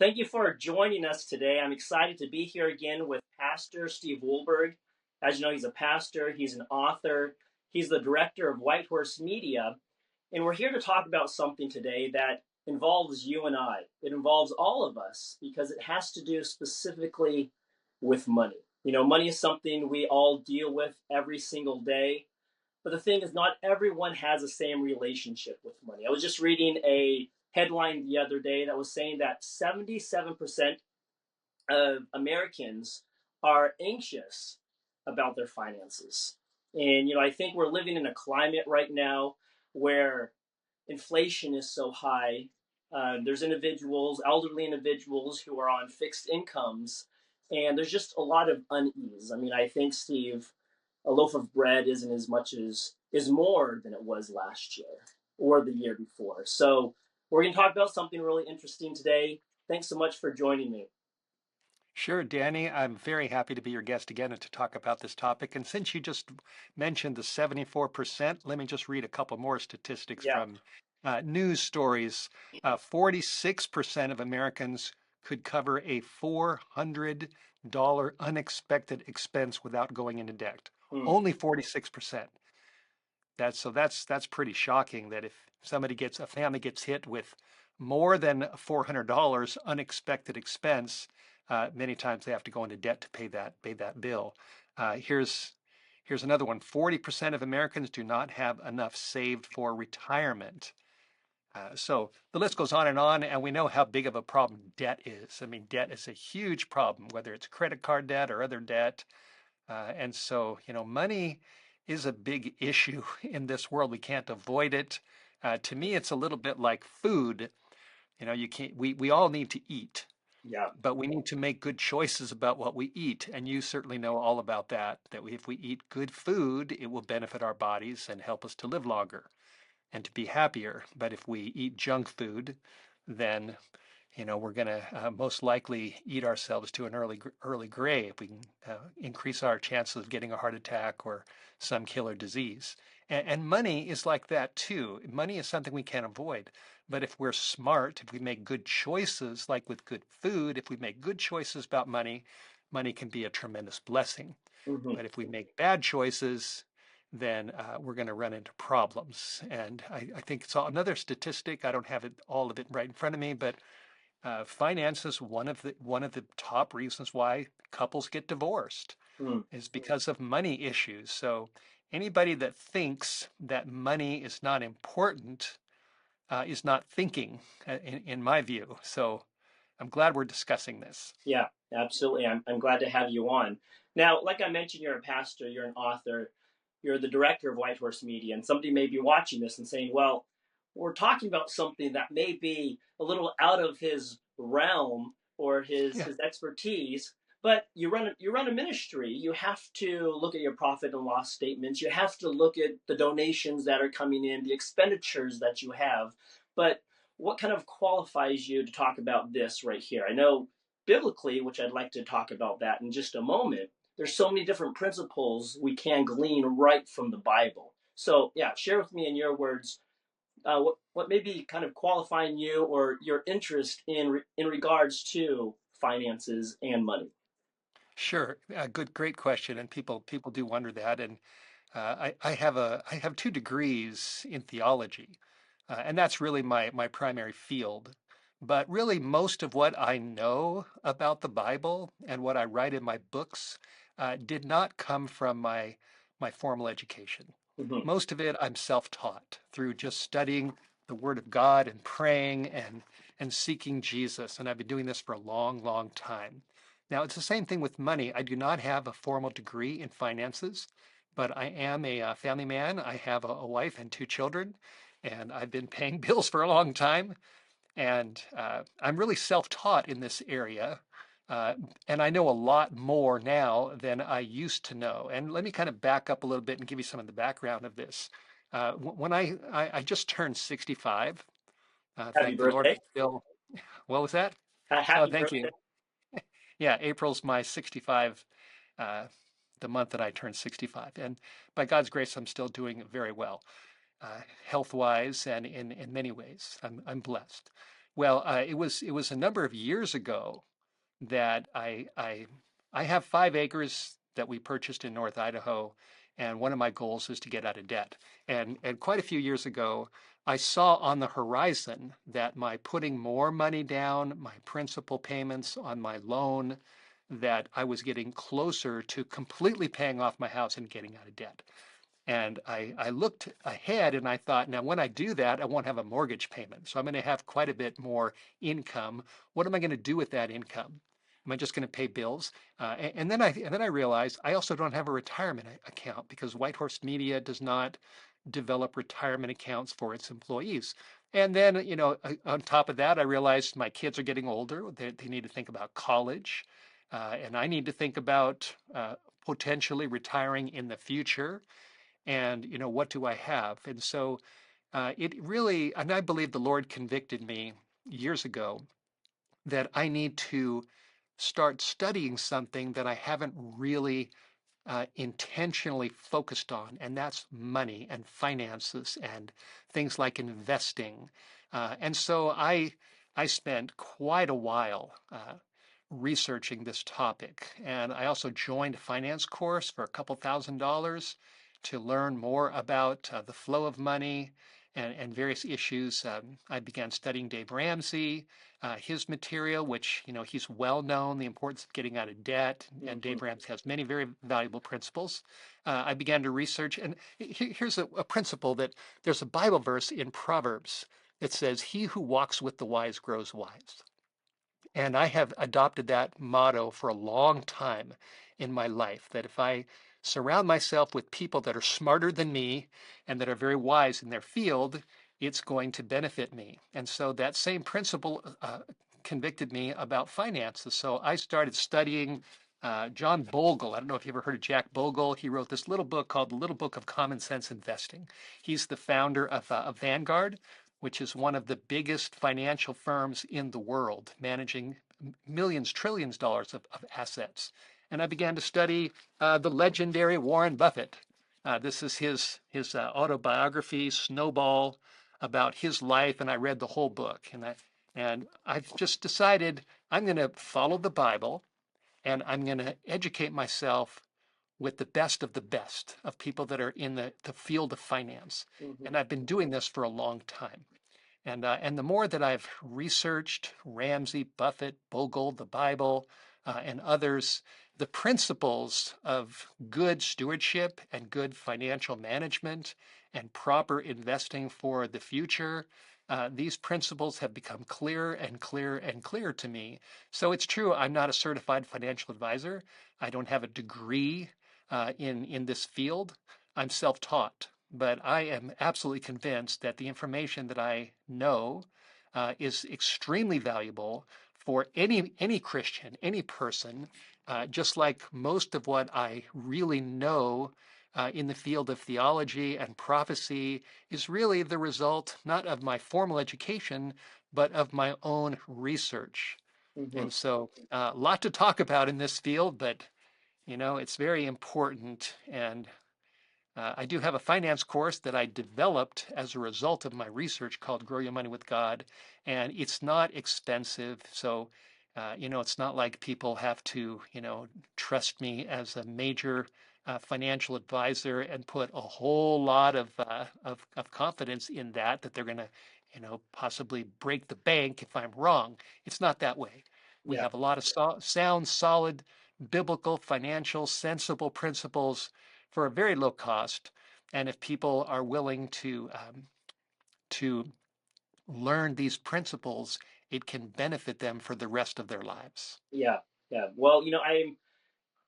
Thank you for joining us today. I'm excited to be here again with Pastor Steve Wohlberg. As you know, he's a pastor, he's an author, he's the director of White Horse Media, and we're here to talk about something today that involves you and I. It involves all of us because it has to do specifically with money. You know, money is something we all deal with every single day. But the thing is, not everyone has the same relationship with money. I was just reading a headline the other day that was saying that 77% of Americans are anxious about their finances. And, you know, I think we're living in a climate right now where inflation is so high. There's individuals, elderly individuals, who are on fixed incomes, and there's just a lot of unease. I mean, I think, Steve, a loaf of bread isn't as much as is more than it was last year or the year before. So we're going to talk about something really interesting today. Thanks so much for joining me. Sure, Danny. I'm very happy to be your guest again and to talk about this topic. And since you just mentioned the 74%, let me just read a couple more statistics Yeah. from news stories. 46% of Americans could cover a $400 unexpected expense without going into debt. Hmm. Only 46%. That's pretty shocking that if a family gets hit with more than $400 unexpected expense, many times they have to go into debt to pay that bill. Here's another one. 40% of Americans do not have enough saved for retirement. So the list goes on, and we know how big of a problem debt is. I mean, debt is a huge problem, whether it's credit card debt or other debt. And so, money is a big issue in this world. We can't avoid it. To me, it's a little bit like food. You can't, we all need to eat, Yeah. but we need to make good choices about what we eat. And you certainly know all about that if we eat good food, it will benefit our bodies and help us to live longer and to be happier. But if we eat junk food, then we're going to most likely eat ourselves to an early grave. We can increase our chances of getting a heart attack or some killer disease. And money is like that too. Money is something we can't avoid. But if we're smart, if we make good choices, like with good food, if we make good choices about money, money can be a tremendous blessing. Hmm. But if we make bad choices, then we're going to run into problems. And I think it's another statistic. I don't have all of it right in front of me, but finance is one of the top reasons why couples get divorced Hmm. is because of money issues. So anybody that thinks that money is not important is not thinking, in my view. So I'm glad we're discussing this. Yeah, absolutely. I'm glad to have you on. Now, like I mentioned, you're a pastor, you're an author, you're the director of White Horse Media, and somebody may be watching this and saying, well, we're talking about something that may be a little out of his realm or his Yeah, his expertise, but you run a ministry. You have to look at your profit and loss statements. You have to look at the donations that are coming in, the expenditures that you have. But what kind of qualifies you to talk about this right here? I know biblically, which I'd like to talk about that in just a moment, there's so many different principles we can glean right from the Bible. So, yeah, share with me in your words what may be kind of qualifying you or your interest in regards to finances and money. sure. Great question. And people do wonder that. And I have 2 degrees in theology, and that's really my primary field. But really, most of what I know about the Bible and what I write in my books did not come from my formal education. Hmm. Most of it I'm self-taught through just studying the Word of God and praying and seeking Jesus. And I've been doing this for a long, long time. Now, it's the same thing with money. I do not have a formal degree in finances, but I am a family man. I have a wife and 2 children, and I've been paying bills for a long time. And I'm really self-taught in this area. Uh, and I know a lot more now than I used to know. And let me kind of back up a little bit and give you some of the background of this. When I just turned 65, Happy thank the Lord, I'm birthday. still, what was that? Oh, Happy thank birthday. you. Yeah, April's my 65, uh, the month that I turned 65. And by God's grace, I'm still doing very well, health-wise and in many ways. I'm blessed. Well, it was a number of years ago that I have 5 acres that we purchased in North Idaho, and one of my goals is to get out of debt. And quite a few years ago, I saw on the horizon that my putting more money down, my principal payments on my loan, that I was getting closer to completely paying off my house and getting out of debt. And I looked ahead and I thought, now when I do that, I won't have a mortgage payment. So I'm going to have quite a bit more income. What am I going to do with that income? Am I just going to pay bills? And then I realized I also don't have a retirement account because Whitehorse Media does not develop retirement accounts for its employees. And then, on top of that, I realized my kids are getting older. They need to think about college. And I need to think about potentially retiring in the future. And what do I have? And so it really, and I believe the Lord convicted me years ago that I need to start studying something that I haven't really intentionally focused on, and that's money and finances and things like investing. And so I spent quite a while researching this topic, and I also joined a finance course for a couple $1,000s to learn more about the flow of money and various issues. I began studying Dave Ramsey, his material, which, he's well known, the importance of getting out of debt. And Hmm. Dave Ramsey has many very valuable principles. I began to research, and here's a principle that there's a Bible verse in Proverbs that says, "He who walks with the wise grows wise." And I have adopted that motto for a long time in my life that if I surround myself with people that are smarter than me and that are very wise in their field, it's going to benefit me. And so that same principle convicted me about finances. So I started studying John Bogle. I don't know if you ever heard of Jack Bogle. He wrote this little book called The Little Book of Common Sense Investing. He's the founder of Vanguard, which is one of the biggest financial firms in the world, managing millions, trillions of dollars of assets. And I began to study the legendary Warren Buffett. This is his autobiography, Snowball, about his life, and I read the whole book. And I've just decided I'm going to follow the Bible, and I'm going to educate myself with the best of the best of people that are in the field of finance. Hmm. And I've been doing this for a long time. And the more that I've researched Ramsey, Buffett, Bogle, the Bible, and others, the principles of good stewardship and good financial management and proper investing for the future, these principles have become clearer and clearer and clearer to me. So it's true, I'm not a certified financial advisor. I don't have a degree in this field. I'm self-taught, but I am absolutely convinced that the information that I know is extremely valuable for any Christian, any person, just like most of what I really know in the field of theology and prophecy is really the result not of my formal education, but of my own research. Hmm. And so, a lot to talk about in this field, but it's very important. And I do have a finance course that I developed as a result of my research called Grow Your Money with God, and it's not expensive. So, it's not like people have to, trust me as a major financial advisor and put a whole lot of confidence in that they're going to, possibly break the bank if I'm wrong. It's not that way. We Yeah. have a lot of sound, solid, biblical, financial, sensible principles for a very low cost. And if people are willing to learn these principles, it can benefit them for the rest of their lives. Yeah. Yeah. Well,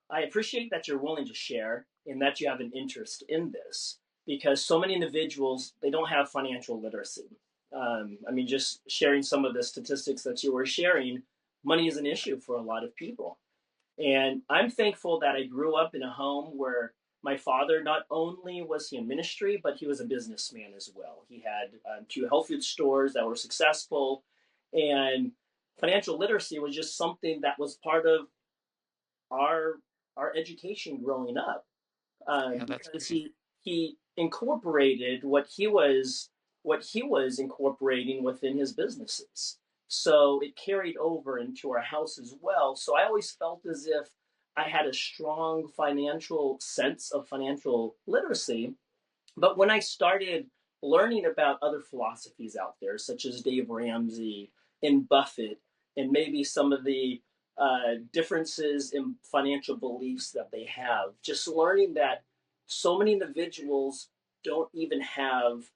I appreciate that you're willing to share and that you have an interest in this because so many individuals they don't have financial literacy. I mean, just sharing some of the statistics that you were sharing, money is an issue for a lot of people. And I'm thankful that I grew up in a home where my father not only was he in ministry, but he was a businessman as well. He had two health food stores that were successful, and financial literacy was just something that was part of our our education growing up Yeah, that's because great. he incorporated what he was incorporating within his businesses. So it carried over into our house as well. So I always felt as if I had a strong financial sense of financial literacy. But when I started learning about other philosophies out there, such as Dave Ramsey and Buffett, and maybe some of the differences in financial beliefs that they have, just learning that so many individuals don't even have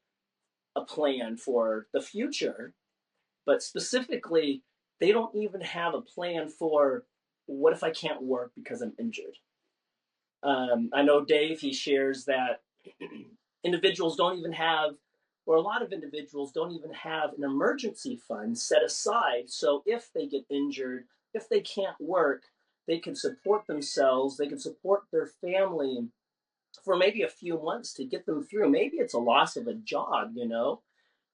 a plan for the future, but specifically, they don't even have a plan for what if I can't work because I'm injured. I know Dave, he shares that individuals don't even have, or a lot of individuals don't even have an emergency fund set aside. So if they get injured, if they can't work, they can support themselves, they can support their family for maybe a few months to get them through. Maybe it's a loss of a job, you know?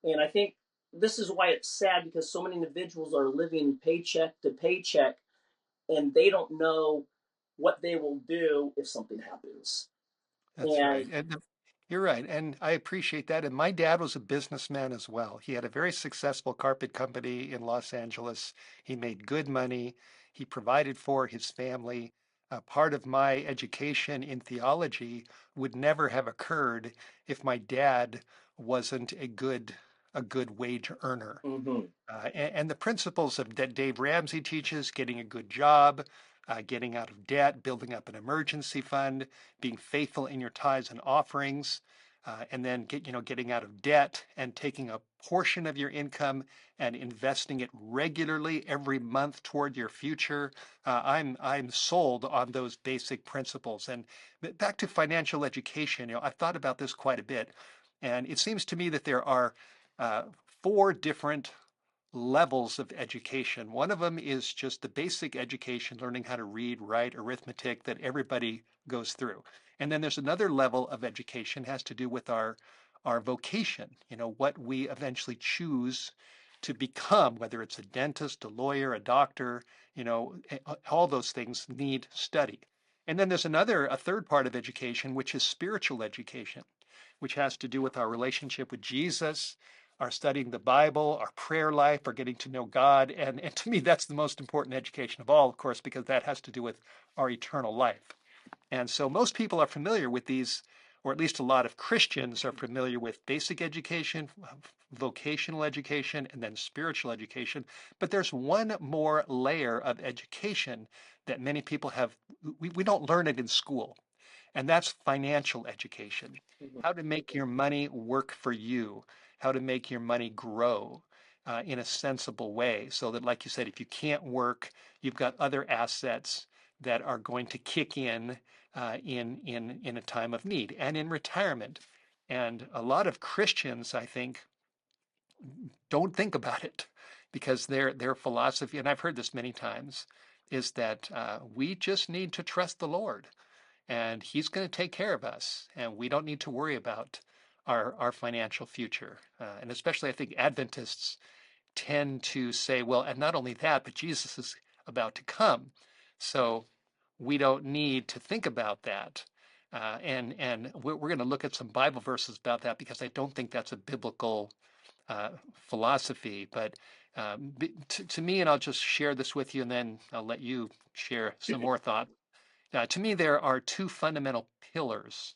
And I think this is why it's sad because so many individuals are living paycheck to paycheck and they don't know what they will do if something happens. That's right. And And you're right. And I appreciate that. And my dad was a businessman as well. He had a very successful carpet company in Los Angeles. He made good money. He provided for his family. Part of my education in theology would never have occurred if my dad wasn't a good wage earner. mhm, And the principles of that Dave Ramsey teaches, getting a good job, getting out of debt, building up an emergency fund, being faithful in your tithes and offerings, and then getting out of debt and taking a portion of your income and investing it regularly every month toward your future. I'm sold on those basic principles. And back to financial education, I've thought about this quite a bit, and it seems to me that there are uh, four different levels of education. One of them is just the basic education, learning how to read, write, arithmetic that everybody goes through. And then there's another level of education has to do with our vocation, what we eventually choose to become, whether it's a dentist, a lawyer, a doctor, all those things need study. And then there's a third part of education, which is spiritual education, which has to do with our relationship with Jesus, our studying the Bible, our prayer life, our getting to know God. And to me, that's the most important education of all, of course, because that has to do with our eternal life. And so most people are familiar with these, or at least a lot of Christians are familiar with basic education, vocational education, and then spiritual education. But there's one more layer of education that many people we don't learn it in school, and that's financial education. mhm, How to make your money work for you, how to make your money grow in a sensible way so that, like you said, if you can't work, you've got other assets that are going to kick in a time of need and in retirement. And a lot of Christians, I think, don't think about it because their philosophy, and I've heard this many times, is that we just need to trust the Lord and He's going to take care of us, and we don't need to worry about our financial future. And especially, I think Adventists tend to say, well, and not only that, but Jesus is about to come, so we don't need to think about that. And we're going to look at some Bible verses about that because I don't think that's a biblical philosophy. But to me, and I'll just share this with you, and then I'll let you share some more thought. To me, there are two fundamental pillars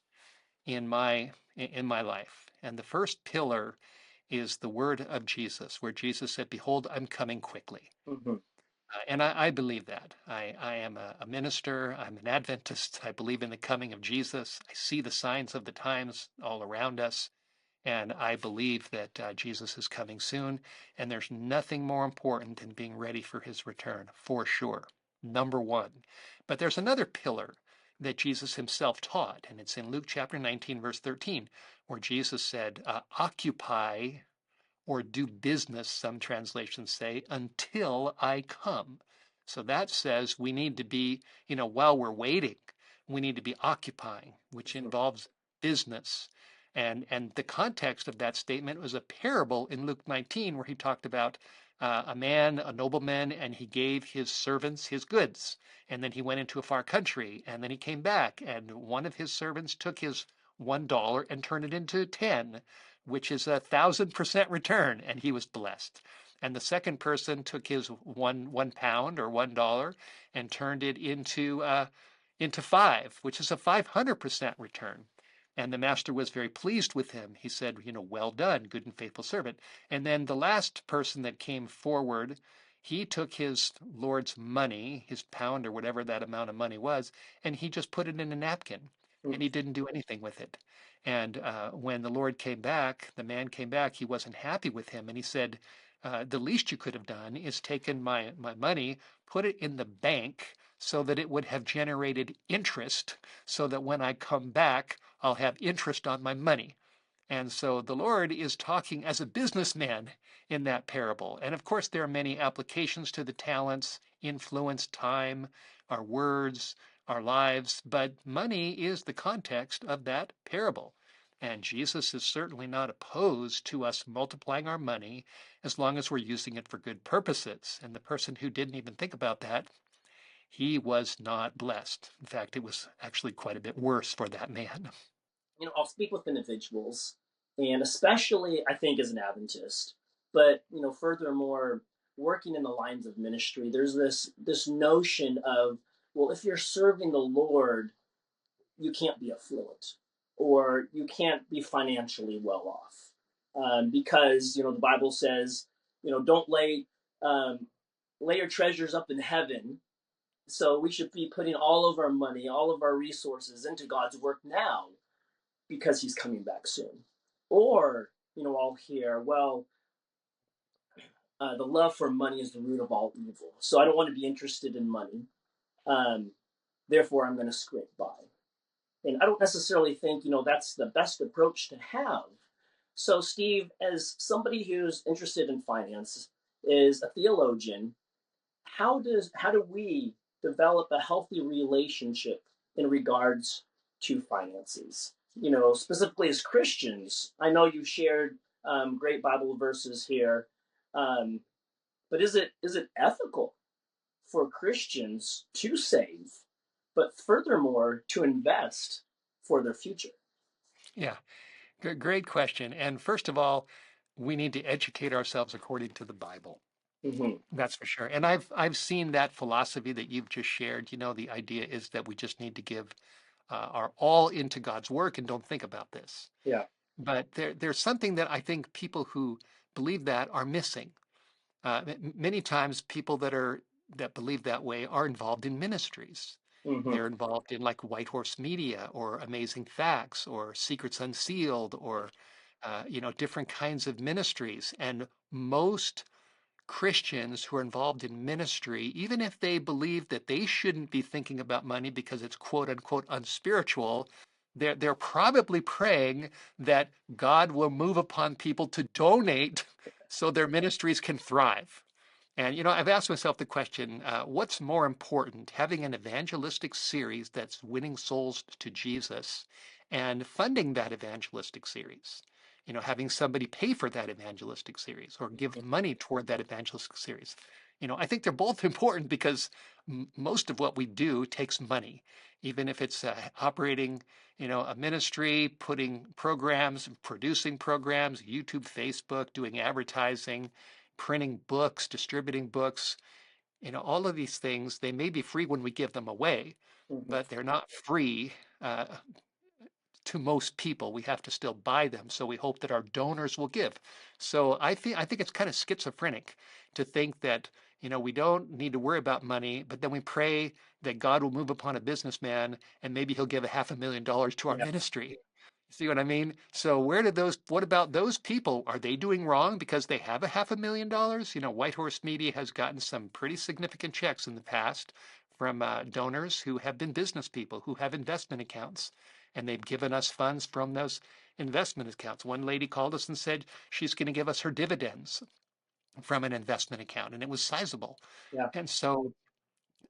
in my life, and the first pillar is the word of Jesus, where Jesus said, "Behold, I'm coming quickly." mhm, And I believe that. I am a minister. I'm an Adventist. I believe in the coming of Jesus. I see the signs of the times all around us. And I believe that Jesus is coming soon. And there's nothing more important than being ready for his return, for sure. Number one. But there's another pillar that Jesus himself taught. And it's in Luke chapter 19, verse 13, where Jesus said, Occupy or do business, some translations say, until I come. So that says we need to be, while we're waiting, we need to be occupying, which mhm, involves business. And the context of that statement was a parable in Luke 19 where he talked about a man, a nobleman, and he gave his servants his goods. And then he went into a far country, and then he came back, and one of his servants took his $1 and turned it into 10, which is 1,000% return, and he was blessed. And the second person took his one pound or $1 and turned it into five, which is a 500% return. And the master was very pleased with him. He said, well done, good and faithful servant. And then the last person that came forward, he took his Lord's money, his pound or whatever that amount of money was, and he just put it in a napkin and he didn't do anything with it. And when the Lord came back, the man came back, he wasn't happy with him. And he said, the least you could have done is taken my money, put it in the bank so that it would have generated interest, so that when I come back, I'll have interest on my money. And so the Lord is talking as a businessman in that parable. And of course, there are many applications to the talents, influence, time, our words, our lives, but money is the context of that parable. And Jesus is certainly not opposed to us multiplying our money as long as we're using it for good purposes. And the person who didn't even think about that, he was not blessed. In fact, it was actually quite a bit worse for that man. I'll speak with individuals, and especially I think as an Adventist, but furthermore, working in the lines of ministry, there's this notion of, well, if you're serving the Lord, you can't be affluent, or you can't be financially well off, because the Bible says, don't lay your treasures up in heaven. So we should be putting all of our money, all of our resources into God's work now, because he's coming back soon. Or, I'll hear, well, the love for money is the root of all evil. So I don't want to be interested in money. Um, Therefore, I'm going to scrape by. And I don't necessarily think, that's the best approach to have. So, Steve, as somebody who's interested in finance, is a theologian, how do we develop a healthy relationship in regards to finances? Specifically as Christians, I know you shared great Bible verses here, um, but is it ethical for Christians to save, but furthermore to invest for their future? Yeah, great question. And first of all, we need to educate ourselves according to the Bible. Mm-hmm. That's for sure. And I've seen that philosophy that you've just shared. The idea is that we just need to give our all into God's work and don't think about this. Yeah. But there's something that I think people who believe that are missing. Many times, people that believe that way are involved in ministries. Mm-hmm. They're involved in like White Horse Media or Amazing Facts or Secrets Unsealed or different kinds of ministries. And most Christians who are involved in ministry, even if they believe that they shouldn't be thinking about money because it's quote unquote unspiritual, they're probably praying that God will move upon people to donate so their ministries can thrive. And I've asked myself the question, what's more important, having an evangelistic series that's winning souls to Jesus and funding that evangelistic series? Having somebody pay for that evangelistic series or give money toward that evangelistic series. I think they're both important because most of what we do takes money, even if it's operating, a ministry, putting programs, producing programs, YouTube, Facebook, doing advertising, printing books, distributing books, all of these things, they may be free when we give them away, Mm-hmm. but they're not free to most people. We have to still buy them. So we hope that our donors will give. So I think it's kind of schizophrenic to think that, we don't need to worry about money, but then we pray that God will move upon a businessman and maybe he'll give $500,000 to our Yeah. ministry. See what I mean? So what about those people? Are they doing wrong because they have $500,000? White Horse Media has gotten some pretty significant checks in the past from donors who have been business people who have investment accounts, and they've given us funds from those investment accounts. One lady called us and said she's going to give us her dividends from an investment account, and it was sizable. Yeah. And so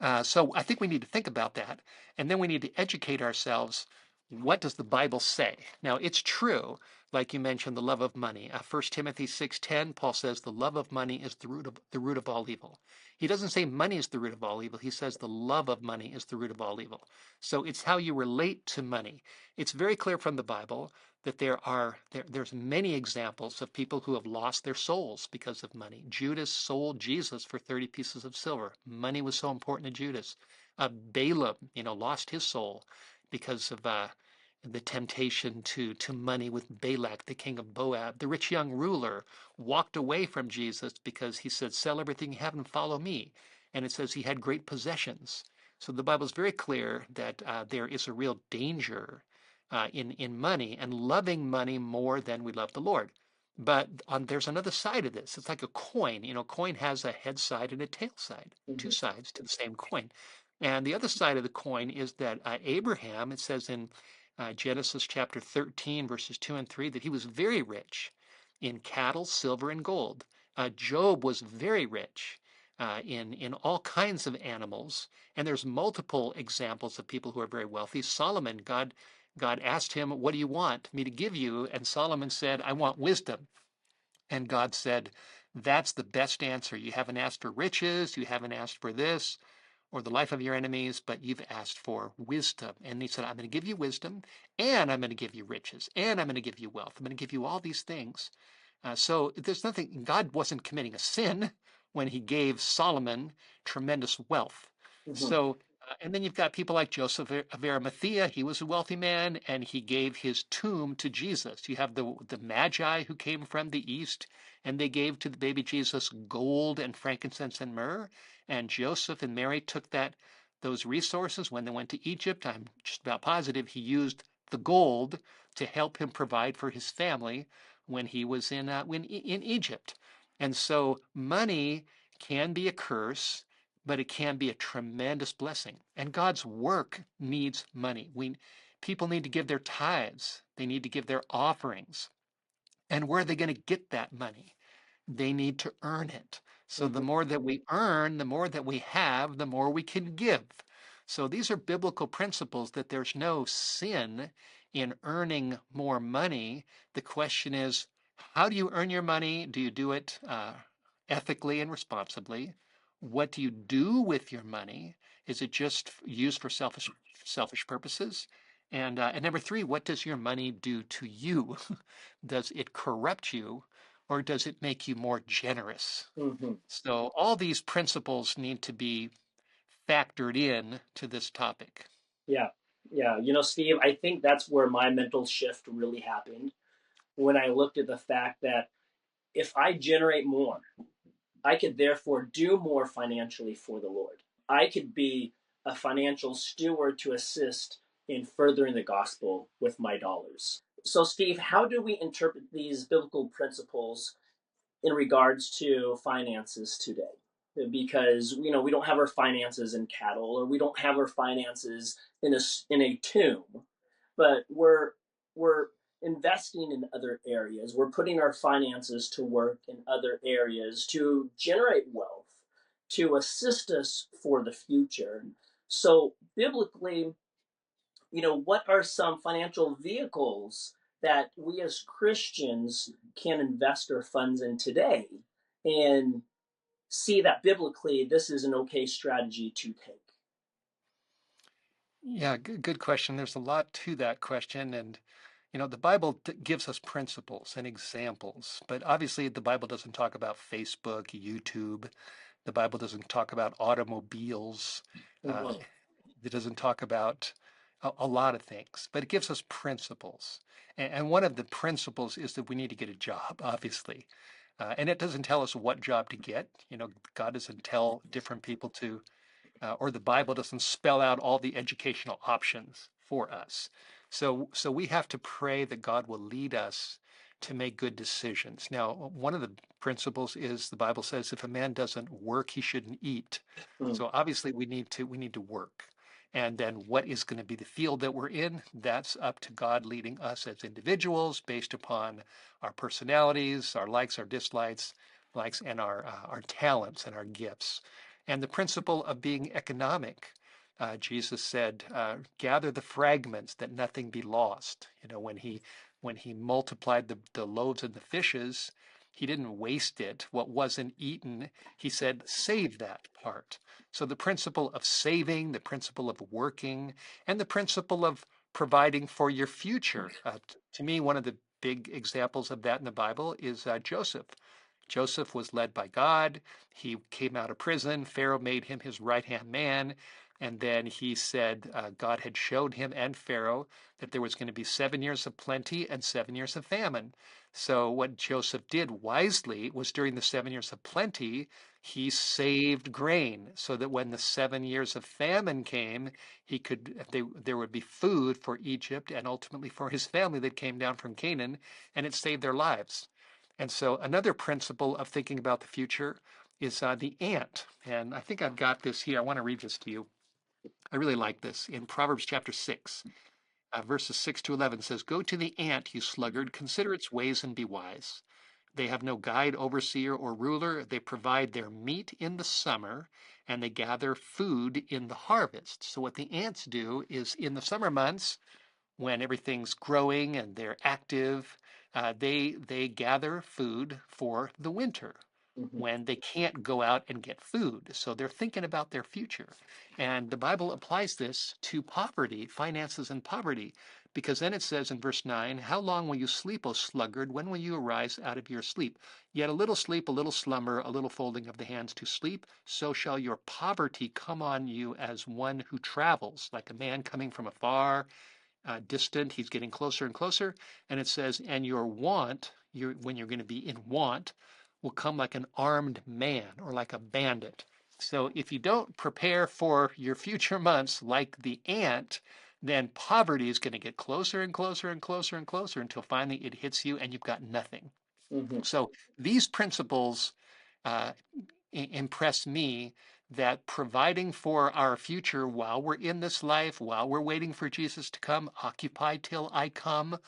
I think we need to think about that. And then we need to educate ourselves. What does the Bible say? Now, it's true, like you mentioned, the love of money. 1 Timothy 6:10, Paul says the love of money is the root of all evil. He doesn't say money is the root of all evil. He says the love of money is the root of all evil. So it's how you relate to money. It's very clear from the Bible that there's many examples of people who have lost their souls because of money. Judas sold Jesus for 30 pieces of silver. Money was so important to Judas. Balaam, lost his soul because of the temptation to money with Balak, the king of Moab. The rich young ruler walked away from Jesus because he said, "Sell everything you have and follow me." And it says he had great possessions. So the Bible is very clear that there is a real danger in money and loving money more than we love the Lord. But there's another side of this. It's like a coin. Coin has a head side and a tail side, two Hmm. sides to the same coin. And the other side of the coin is that Abraham, it says in Genesis chapter 13, verses 2 and 3, that he was very rich in cattle, silver, and gold. Job was very rich in all kinds of animals. And there's multiple examples of people who are very wealthy. Solomon, God asked him, "What do you want me to give you?" And Solomon said, "I want wisdom." And God said, "That's the best answer. You haven't asked for riches, you haven't asked for this or the life of your enemies, but you've asked for wisdom." And he said, "I'm going to give you wisdom, and I'm going to give you riches, and I'm going to give you wealth. I'm going to give you all these things." So there's nothing, God wasn't committing a sin when he gave Solomon tremendous wealth. Hmm. So, and then you've got people like Joseph of Arimathea. He was a wealthy man and he gave his tomb to Jesus. You have the Magi who came from the East and they gave to the baby Jesus gold and frankincense and myrrh. And Joseph and Mary took those resources when they went to Egypt. I'm just about positive he used the gold to help him provide for his family when he was in Egypt. And so money can be a curse, but it can be a tremendous blessing. And God's work needs money. People need to give their tithes. They need to give their offerings. And where are they going to get that money? They need to earn it. So the Hmm. more that we earn, the more that we have, the more we can give. So these are biblical principles that there's no sin in earning more money. The question is, how do you earn your money? Do you do it ethically and responsibly? What do you do with your money? Is it just used for selfish purposes? And number three, what does your money do to you? Does it corrupt you or does it make you more generous? Hmm. So all these principles need to be factored in to this topic. Yeah. Yeah. Steve, I think that's where my mental shift really happened when I looked at the fact that if I generate more, I could therefore do more financially for the Lord. I could be a financial steward to assist in furthering the gospel with my dollars. So, Steve, how do we interpret these biblical principles in regards to finances today? Because we don't have our finances in cattle, or we don't have our finances in a tomb, but we're investing in other areas. We're putting our finances to work in other areas to generate wealth, to assist us for the future. So biblically, what are some financial vehicles that we as Christians can invest our funds in today and see that biblically this is an okay strategy to take? Yeah, good question. There's a lot to that question. And, the Bible gives us principles and examples, but obviously the Bible doesn't talk about Facebook, YouTube. The Bible doesn't talk about automobiles. Uh, Mhm. it doesn't talk about a lot of things, but it gives us principles. And one of the principles is that we need to get a job, obviously. And it doesn't tell us what job to get. God doesn't tell different people or the Bible doesn't spell out all the educational options for us. So we have to pray that God will lead us to make good decisions. Now, one of the principles is the Bible says if a man doesn't work, he shouldn't eat. Mm. So obviously we need to work. And then what is going to be the field that we're in? That's up to God leading us as individuals based upon our personalities, our likes, our dislikes, and our talents and our gifts. And the principle of being economic. Jesus said, "Gather the fragments that nothing be lost." When he multiplied the loaves and the fishes, he didn't waste it. What wasn't eaten, he said, save that part. So the principle of saving, the principle of working, and the principle of providing for your future. To me, one of the big examples of that in the Bible is Joseph. Joseph was led by God. He came out of prison. Pharaoh made him his right hand man. And then he said God had showed him and Pharaoh that there was going to be 7 years of plenty and 7 years of famine. So, what Joseph did wisely was during the 7 years of plenty, he saved grain so that when the 7 years of famine came, there would be food for Egypt and ultimately for his family that came down from Canaan, and it saved their lives. And so another principle of thinking about the future is the ant. And I think I've got this here. I want to read this to you. I really like this. In Proverbs chapter 6, verses 6 to 11 says, "Go to the ant, you sluggard, consider its ways and be wise. They have no guide, overseer, or ruler. They provide their meat in the summer, and they gather food in the harvest." So what the ants do is in the summer months, when everything's growing and they're active, they gather food for the winter Hmm. when they can't go out and get food. So they're thinking about their future. And the Bible applies this to poverty, finances and poverty, because then it says in verse 9, "How long will you sleep, O sluggard? When will you arise out of your sleep? Yet a little sleep, a little slumber, a little folding of the hands to sleep, so shall your poverty come on you as one who travels, like a man coming from afar, distant. He's getting closer and closer. And it says, and your want, when you're going to be in want, will come like an armed man or like a bandit. So if you don't prepare for your future months like the ant, then poverty is going to get closer and closer and closer and closer until finally it hits you and you've got nothing. Hmm. So these principles uh, impress me, that providing for our future while we're in this life, while we're waiting for Jesus to come, occupy till I come,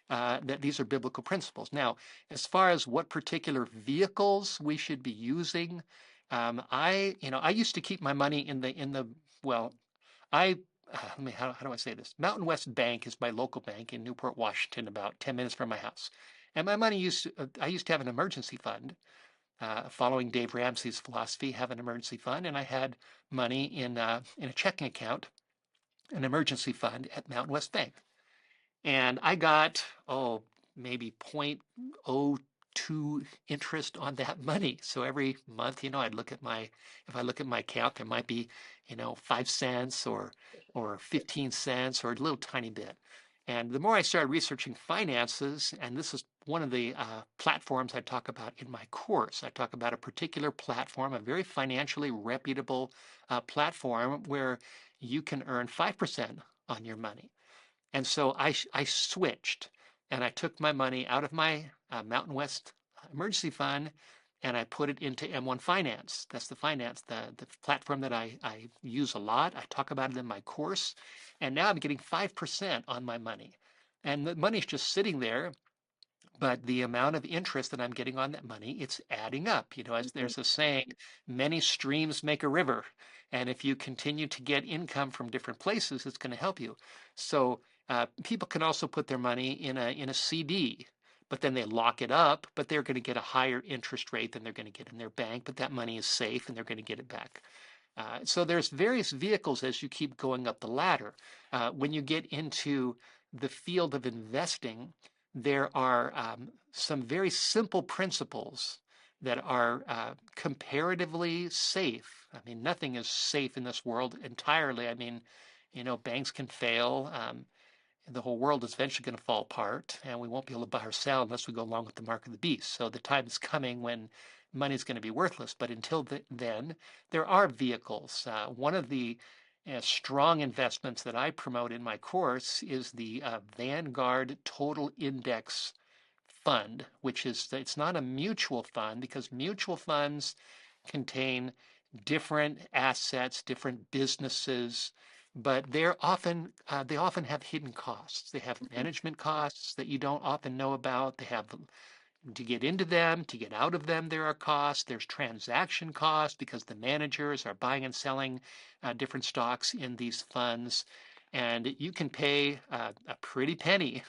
that these are biblical principles. Now, as far as what particular vehicles we should be using, I used to keep my money well, I, let me, how do I say this? Mountain West Bank is my local bank in Newport, Washington, about 10 minutes from my house. And my money I used to have an emergency fund, following Dave Ramsey's philosophy, have an emergency fund, and I had money in a checking account, an emergency fund at Mountain West Bank, and I got maybe 0.02 interest on that money. So every month, if I look at my account, there might be 5 cents or 15 cents or a little tiny bit. And the more I started researching finances, and this is one of the platforms I talk about in my course. I talk about a particular platform, a very financially reputable platform where you can earn 5% on your money. And so I switched, and I took my money out of my Mountain West emergency fund and I put it into M1 Finance. That's the platform that I use a lot. I talk about it in my course. And now I'm getting 5% on my money. And the money's just sitting there, but the amount of interest that I'm getting on that money, it's adding up. As there's a saying, many streams make a river. And if you continue to get income from different places, it's going to help you. So people can also put their money in a CD, but then they lock it up, but they're going to get a higher interest rate than they're going to get in their bank, but that money is safe and they're going to get it back. So there's various vehicles as you keep going up the ladder. When you get into the field of investing, there are some very simple principles that are comparatively safe. I mean, nothing is safe in this world entirely. I mean, banks can fail. The whole world is eventually going to fall apart, and we won't be able to buy or sell unless we go along with the mark of the beast. So the time is coming when money is going to be worthless. But until then, there are vehicles. One of the strong investments that I promote in my course is the Vanguard Total Index Fund, it's not a mutual fund because mutual funds contain different assets, different businesses, but they often have hidden costs. They have management costs that you don't often know about. They have to get into them, to get out of them, there are costs. There's transaction costs because the managers are buying and selling different stocks in these funds. And you can pay a pretty penny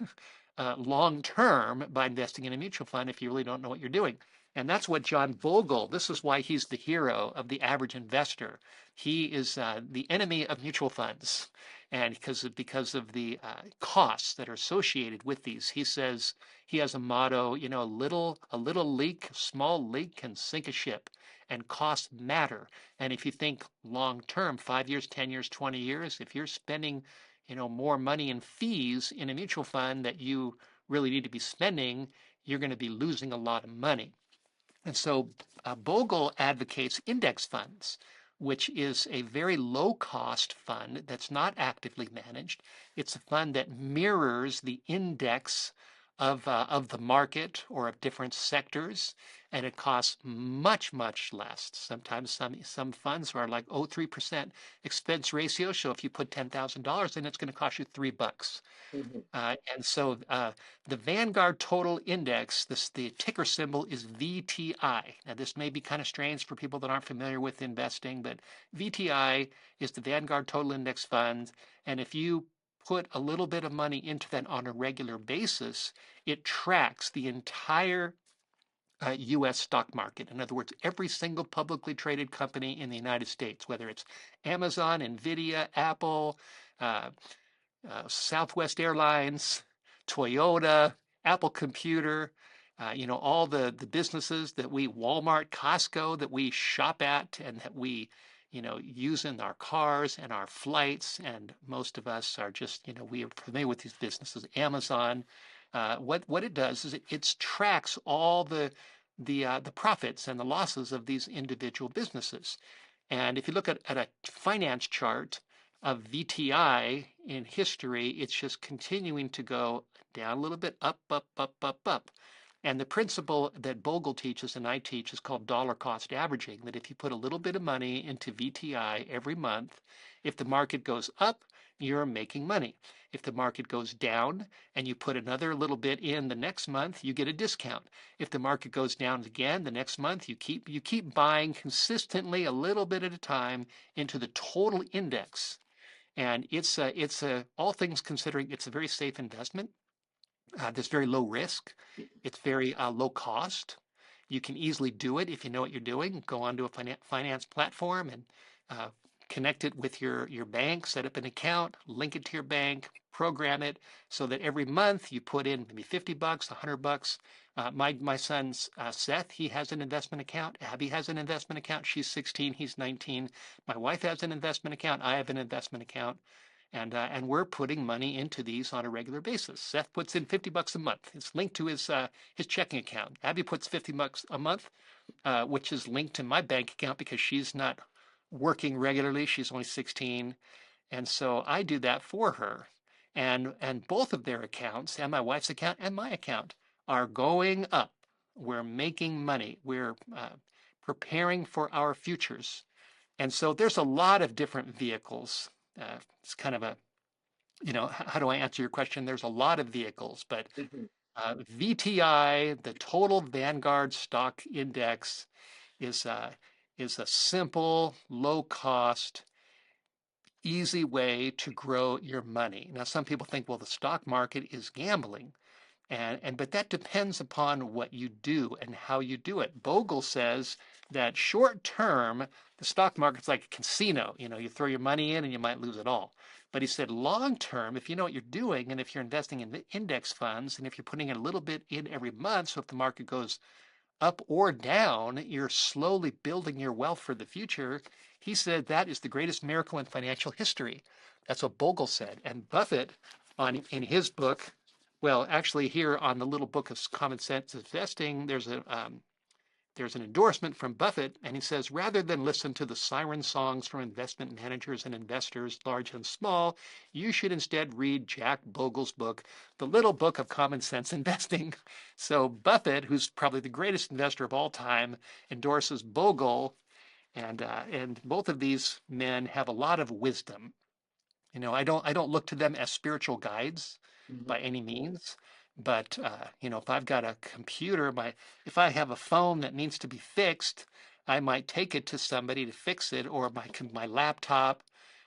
long term by investing in a mutual fund if you really don't know what you're doing. And that's what John Bogle, this is why he's the hero of the average investor. He is the enemy of mutual funds. And because of the costs that are associated with these, he says he has a motto, a little leak, small leak can sink a ship, and costs matter. And if you think long term, 5 years, 10 years, 20 years, if you're spending, more money in fees in a mutual fund that you really need to be spending, you're going to be losing a lot of money. And so Bogle advocates index funds, which is a very low cost fund that's not actively managed. It's a fund that mirrors the index of the market or of different sectors, and it costs much, much less. Sometimes some funds are like 0.3% expense ratio. So if you put $10,000 in, it's going to cost you $3. Mhm. And so the Vanguard Total Index, the ticker symbol is VTI. Now, this may be kind of strange for people that aren't familiar with investing, but VTI is the Vanguard Total Index Fund. And if you put a little bit of money into that on a regular basis, it tracks the entire U.S. stock market. In other words, every single publicly traded company in the United States, whether it's Amazon, Nvidia, Apple, uh, Southwest Airlines, Toyota, Apple Computer, all the businesses that Walmart, Costco, that we shop at and that we, use in our cars and our flights. And most of us are just, we are familiar with these businesses. Amazon, what it does is it tracks all the profits and the losses of these individual businesses. And if you look at a finance chart of VTI in history, it's just continuing to go down a little bit, up, up, up, up, up. And the principle that Bogle teaches and I teach is called dollar cost averaging, that if you put a little bit of money into VTI every month, if the market goes up, you're making money. If the market goes down and you put another little bit in the next month, you get a discount. If the market goes down again the next month, you keep buying consistently a little bit at a time into the total index. And it's all things considering, it's a very safe investment. There's very low risk. It's very low cost. You can easily do it if you know what you're doing. Go onto a finance platform and uh, connect it with your bank, set up an account, link it to your bank, program it so that every month you put in maybe $50, $100. My son's Seth, he has an investment account. Abby has an investment account. She's 16, he's 19. My wife has an investment account. I have an investment account. And we're putting money into these on a regular basis. Seth puts in $50 a month. It's linked to his checking account. Abby puts $50 a month, which is linked to my bank account because she's not working regularly. She's only 16, and so I do that for her. And both of their accounts, and my wife's account and my account, are going up. We're making money. We're preparing for our futures. And so there's a lot of different vehicles. It's kind of how do I answer your question? There's a lot of vehicles, but Mhm. VTI, the total Vanguard stock index, is is a simple, low cost, easy way to grow your money. Now, some people think, well, the stock market is gambling. But that depends upon what you do and how you do it. Bogle says that short term, the stock market's like a casino. You throw your money in and you might lose it all. But he said long term, if you know what you're doing and if you're investing in the index funds and if you're putting in a little bit in every month, so if the market goes up or down, you're slowly building your wealth for the future. He said that is the greatest miracle in financial history. That's what Bogle said. And Buffett, in his book, well, actually, here on the little book of Common Sense Investing, there's an endorsement from Buffett, and he says, rather than listen to the siren songs from investment managers and investors, large and small, you should instead read Jack Bogle's book, The Little Book of Common Sense Investing. So Buffett, who's probably the greatest investor of all time, endorses Bogle, and both of these men have a lot of wisdom. I don't look to them as spiritual guides Mhm. by any means, but if I've got a computer, if I have a phone that needs to be fixed, I might take it to somebody to fix it, or my laptop,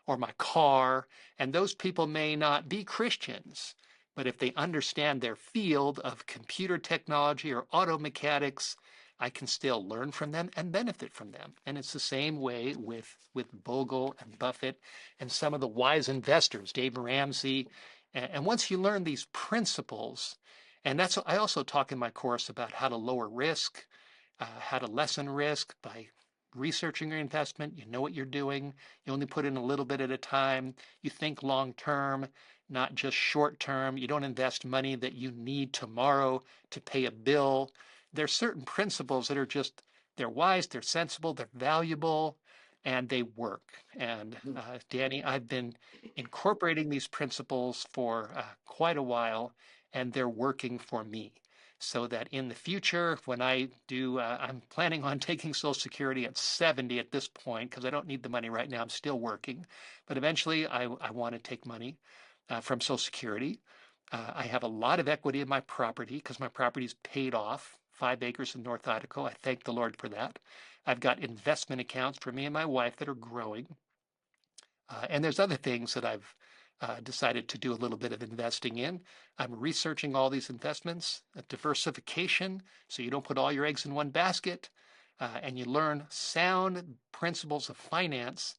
or my car, and those people may not be Christians, but if they understand their field of computer technology or auto mechanics, I can still learn from them and benefit from them. And it's the same way with Bogle and Buffett and some of the wise investors, Dave Ramsey. And once you learn these principles, and that's I also talk in my course about how to lower risk, how to lessen risk by researching your investment. You know what you're doing. You only put in a little bit at a time. You think long term, not just short term. You don't invest money that you need tomorrow to pay a bill. There's certain principles that are just, they're wise, they're sensible, they're valuable, and they work. And Danny, I've been incorporating these principles for quite a while, and they're working for me so that in the future, when I do, I'm planning on taking Social Security at 70 at this point because I don't need the money right now. I'm still working. But eventually, I want to take money from Social Security. I have a lot of equity in my property because my property is paid off, 5 acres in North Idaho. I thank the Lord for that. I've got investment accounts for me and my wife that are growing. And there's other things that I've decided to do a little bit of investing in. I'm researching all these investments, diversification, so you don't put all your eggs in one basket, and you learn sound principles of finance.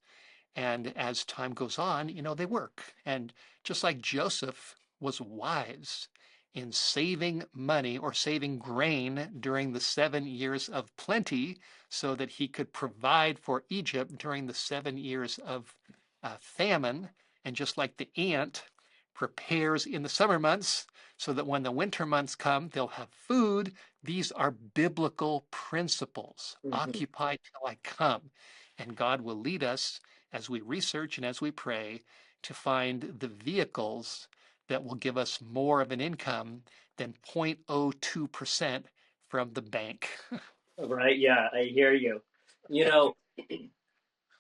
And as time goes on, they work. And just like Joseph was wise in saving money or saving grain during the 7 years of plenty so that he could provide for Egypt during the 7 years of famine. And just like the ant prepares in the summer months so that when the winter months come, they'll have food. These are biblical principles. Mhm. Occupy till I come. And God will lead us as we research and as we pray to find the vehicles that will give us more of an income than 0.02% from the bank. Right? Yeah, I hear you. You know,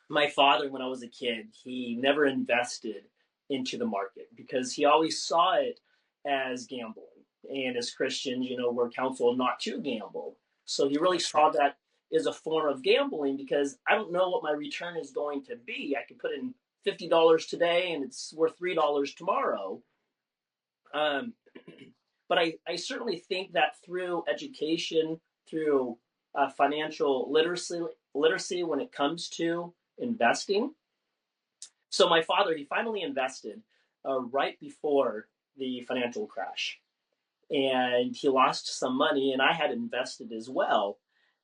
my father, when I was a kid, he never invested into the market because he always saw it as gambling. And as Christians, we're counseled not to gamble. So he really That's right. saw that as a form of gambling because I don't know what my return is going to be. I could put in $50 today and it's worth $3 tomorrow. Um, but I certainly think that through education, through financial literacy when it comes to investing. So my father, he finally invested right before the financial crash, and he lost some money, and I had invested as well.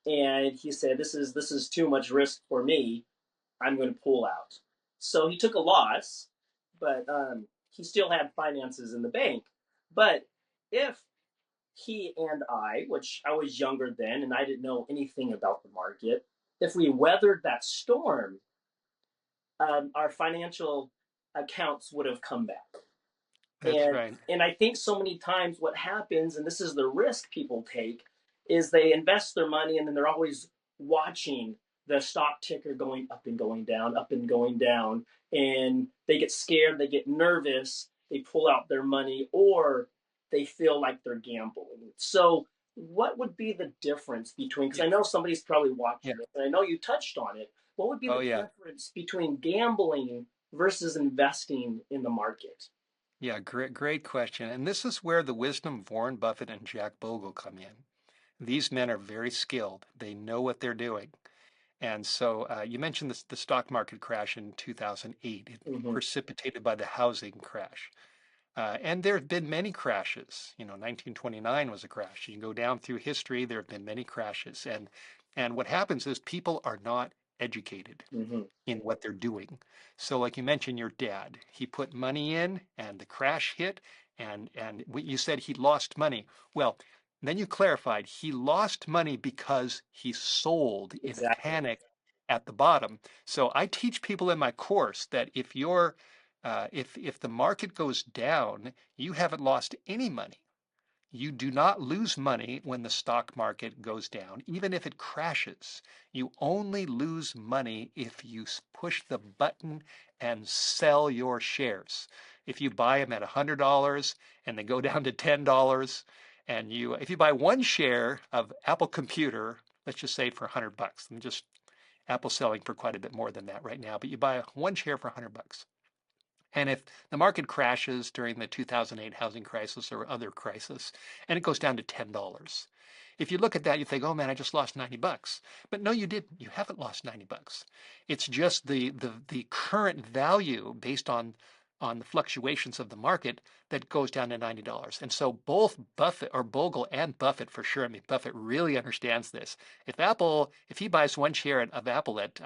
And he said, "This is too much risk for me. I'm going to pull out." So he took a loss, but he still had finances in the bank. But if he and I, which I was younger then and I didn't know anything about the market, if we weathered that storm, our financial accounts would have come back. That's And right. and I think so many times what happens, and this is the risk people take, is they invest their money and then they're always watching the stock ticker going up and going down, up and going down, and they get scared, they get nervous, they pull out their money, or they feel like they're gambling. So, what would be the difference between? Because Yeah. I know somebody's probably Yeah. watching this, and I know you touched on it. What would be Oh, the yeah. difference between gambling versus investing in the market? Yeah. Great question. And this is where the wisdom of Warren Buffett and Jack Bogle come in. These men are very skilled. They know what they're doing. And so you mentioned the stock market crash in 2008, it Mm-hmm. precipitated by the housing crash. And there have been many crashes. 1929 was a crash. You can go down through history. There have been many crashes, and what happens is people are not educated Mm-hmm. in what they're doing. So, like you mentioned, your dad, he put money in, and the crash hit, and you said he lost money. Well, then you clarified he lost money because he sold in a Exactly. panic at the bottom. So I teach people in my course that if the market goes down, you haven't lost any money. You do not lose money when the stock market goes down, even if it crashes. You only lose money if you push the button and sell your shares. If you buy them at $100 and they go down to $10, and if you buy one share of Apple Computer, let's just say for $100, and just Apple's selling for quite a bit more than that right now, but you buy one share for $100. And if the market crashes during the 2008 housing crisis or other crisis, and it goes down to $10, If you look at that, you think, oh man, I just lost 90 bucks. But no, you didn't. You haven't lost 90 bucks. It's just the current value based on the fluctuations of the market that goes down to $90. And so both Buffett or Bogle and Buffett for sure, I mean, Buffett really understands this. If he buys one share of Apple at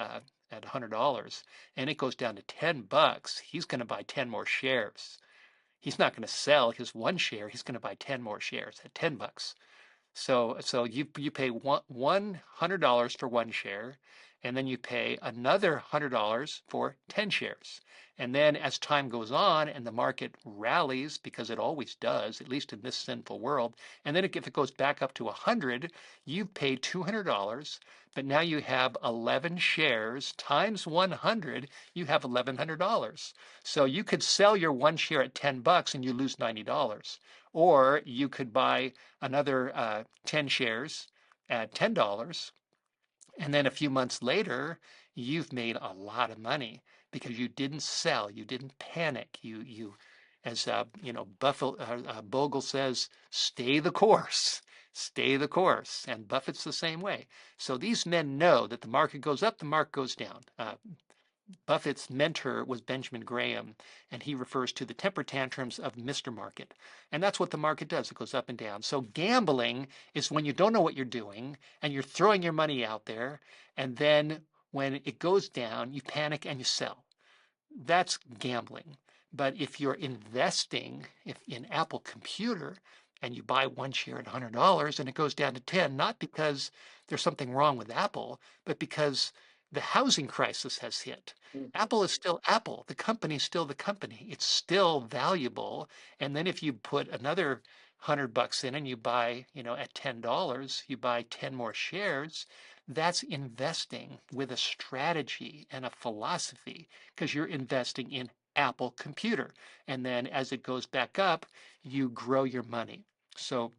$100 and it goes down to 10 bucks, he's going to buy 10 more shares. He's not going to sell his one share. He's going to buy 10 more shares at 10 bucks. So you pay $100 for one share, and then you pay another $100 for 10 shares. And then as time goes on and the market rallies, because it always does, at least in this sinful world, and then if it goes back up to 100, you've paid $200, but now you have 11 shares times 100, you have $1,100. So you could sell your one share at 10 bucks and you lose $90. Or you could buy another 10 shares at $10. And then a few months later, you've made a lot of money because you didn't sell, you didn't panic. As Bogle says, stay the course, stay the course. And Buffett's the same way. So these men know that the market goes up, the market goes down. Buffett's mentor was Benjamin Graham, and he refers to the temper tantrums of Mr. Market. And that's what the market does. It goes up and down. So gambling is when you don't know what you're doing and you're throwing your money out there, and then when it goes down, you panic and you sell. That's gambling. But if you're investing in Apple Computer and you buy one share at $100 and it goes down to 10, not because there's something wrong with Apple, but because the housing crisis has hit. Apple is still Apple. The company is still the company. It's still valuable. And then if you put another $100 in and you buy, at $10, you buy 10 more shares, that's investing with a strategy and a philosophy because you're investing in Apple Computer. And then as it goes back up, you grow your money. So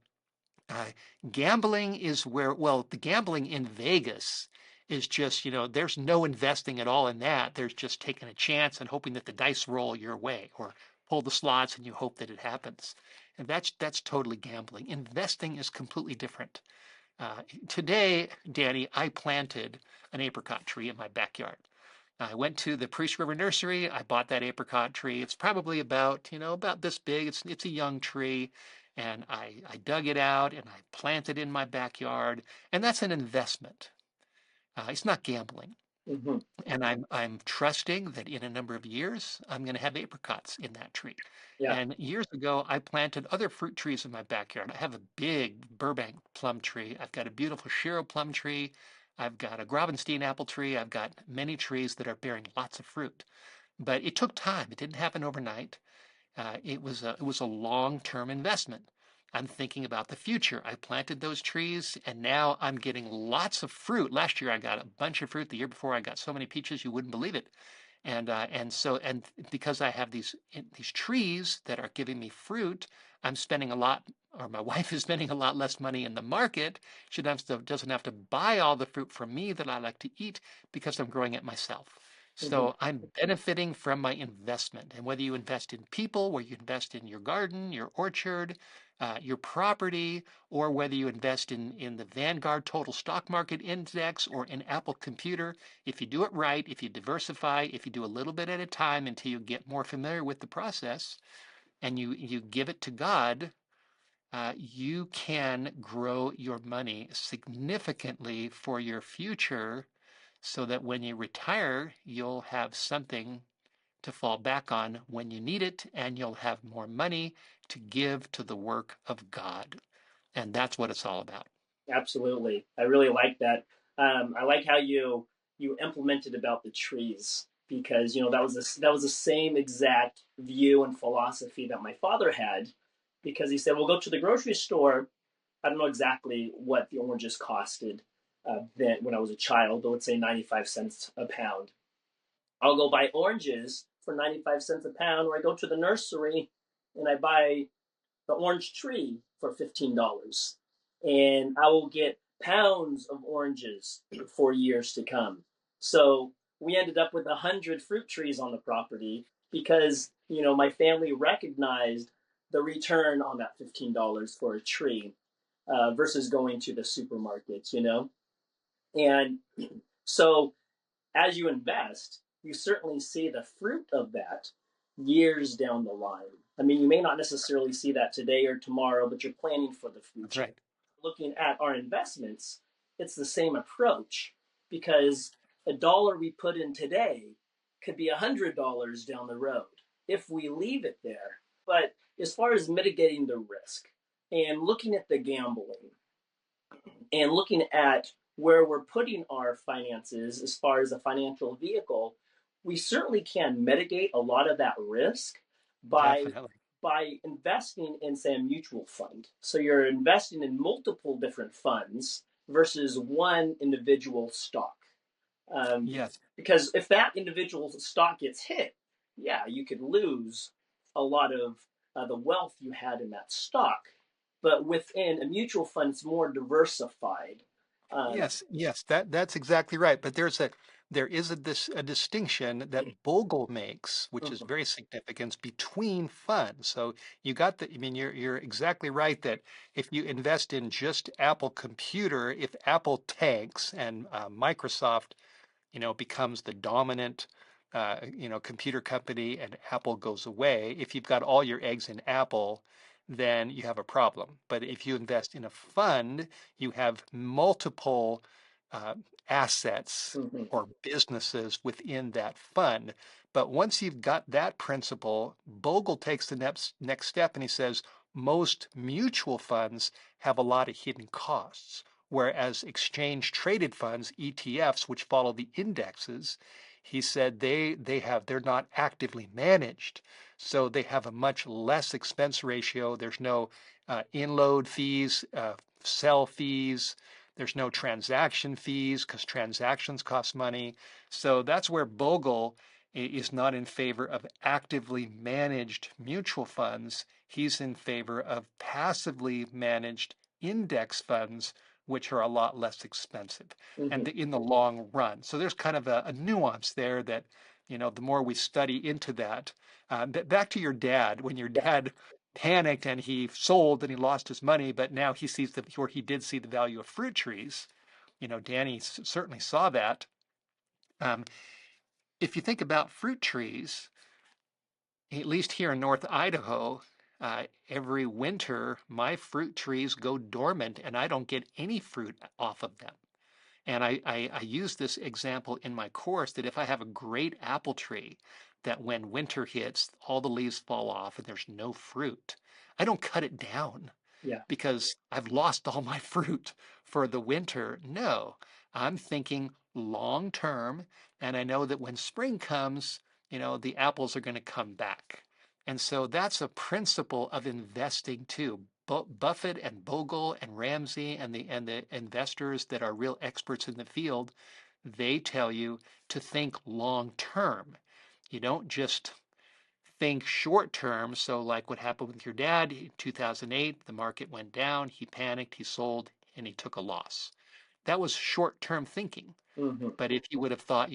gambling is the gambling in Vegas is just, there's no investing at all in that. There's just taking a chance and hoping that the dice roll your way or pull the slots and you hope that it happens. And that's totally gambling. Investing is completely different. Today, Danny, I planted an apricot tree in my backyard. I went to the Priest River Nursery. I bought that apricot tree. It's probably about this big. It's a young tree. And I dug it out and I planted it in my backyard. And that's an investment. It's not gambling. Mm-hmm. And I'm trusting that in a number of years, I'm going to have apricots in that tree. Yeah. And years ago, I planted other fruit trees in my backyard. I have a big Burbank plum tree. I've got a beautiful Shiro plum tree. I've got a Gravenstein apple tree. I've got many trees that are bearing lots of fruit. But it took time. It didn't happen overnight. It was a long-term investment. I'm thinking about the future. I planted those trees and now I'm getting lots of fruit. Last year I got a bunch of fruit. The year before I got so many peaches you wouldn't believe it. And because I have these trees that are giving me fruit, I'm spending a lot, or my wife is spending a lot less money in the market. She doesn't have to buy all the fruit from me that I like to eat because I'm growing it myself. Mm-hmm. So I'm benefiting from my investment. And whether you invest in people, where you invest in your garden, your orchard, your property, or whether you invest in the Vanguard Total Stock Market Index or in Apple Computer, if you do it right, if you diversify, if you do a little bit at a time until you get more familiar with the process and you give it to God, you can grow your money significantly for your future so that when you retire, you'll have something to fall back on when you need it, and you'll have more money to give to the work of God. And that's what it's all about. Absolutely. I really like that. I like how you implemented about the trees because that was the same exact view and philosophy that my father had because he said, "We'll go to the grocery store. I don't know exactly what the oranges costed then when I was a child, but let's say 95 cents a pound. I'll go buy oranges for 95 cents a pound, or I go to the nursery and I buy the orange tree for $15. And I will get pounds of oranges for years to come. So we ended up with 100 fruit trees on the property because, my family recognized the return on that $15 for a tree. versus going to the supermarkets, you know? And so as you invest, you certainly see the fruit of that years down the line. I mean, you may not necessarily see that today or tomorrow, but you're planning for the That's future. right. Looking at our investments, it's the same approach because a dollar we put in today could be $100 down the road if we leave it there. But as far as mitigating the risk and looking at the gambling, and looking at where we're putting our finances as far as a financial vehicle, we certainly can mitigate a lot of that risk by Definitely. investing in, say, a mutual fund. So you're investing in multiple different funds versus one individual stock. Um, Yes. because if that individual stock gets hit, yeah, you could lose a lot of the wealth you had in that stock. But within a mutual fund, it's more diversified. Um, Yes, that's exactly right. But there is a distinction that Bogle makes, which is mhm, very significant between funds. So you got the, I mean, you're exactly right that if you invest in just Apple Computer, if Apple tanks and Microsoft becomes the dominant, computer company and Apple goes away, if you've got all your eggs in Apple, then you have a problem. But if you invest in a fund, you have multiple uh, assets mhm, or businesses within that fund. But once you've got that principle, Bogle takes the next step and he says most mutual funds have a lot of hidden costs. Whereas exchange traded funds, ETFs, which follow the indexes, he said they're not actively managed. So they have a much less expense ratio. There's no inload fees, sell fees. There's no transaction fees because transactions cost money. So that's where Bogle is not in favor of actively managed mutual funds. He's in favor of passively managed index funds which are a lot less expensive mhm. and in the long run. So there's kind of a nuance there that, the more we study into that. Back to your dad, when your Yeah. dad panicked and he sold and he lost his money, but now he sees or he did see the value of fruit trees. Danny certainly saw that. Um, if you think about fruit trees, at least here in North Idaho, every winter my fruit trees go dormant and I don't get any fruit off of them. And I use this example in my course that if I have a great apple tree, that when winter hits, all the leaves fall off and there's no fruit, I don't cut it down Yeah. because I've lost all my fruit for the winter. No, I'm thinking long term. And I know that when spring comes, the apples are going to come back. And so that's a principle of investing too. Buffett and Bogle and Ramsey and the investors that are real experts in the field, they tell you to think long term. You don't just think short term. So, like what happened with your dad in 2008, the market went down, he panicked, he sold, and he took a loss. That was short term thinking. Mhm. But if you would have thought,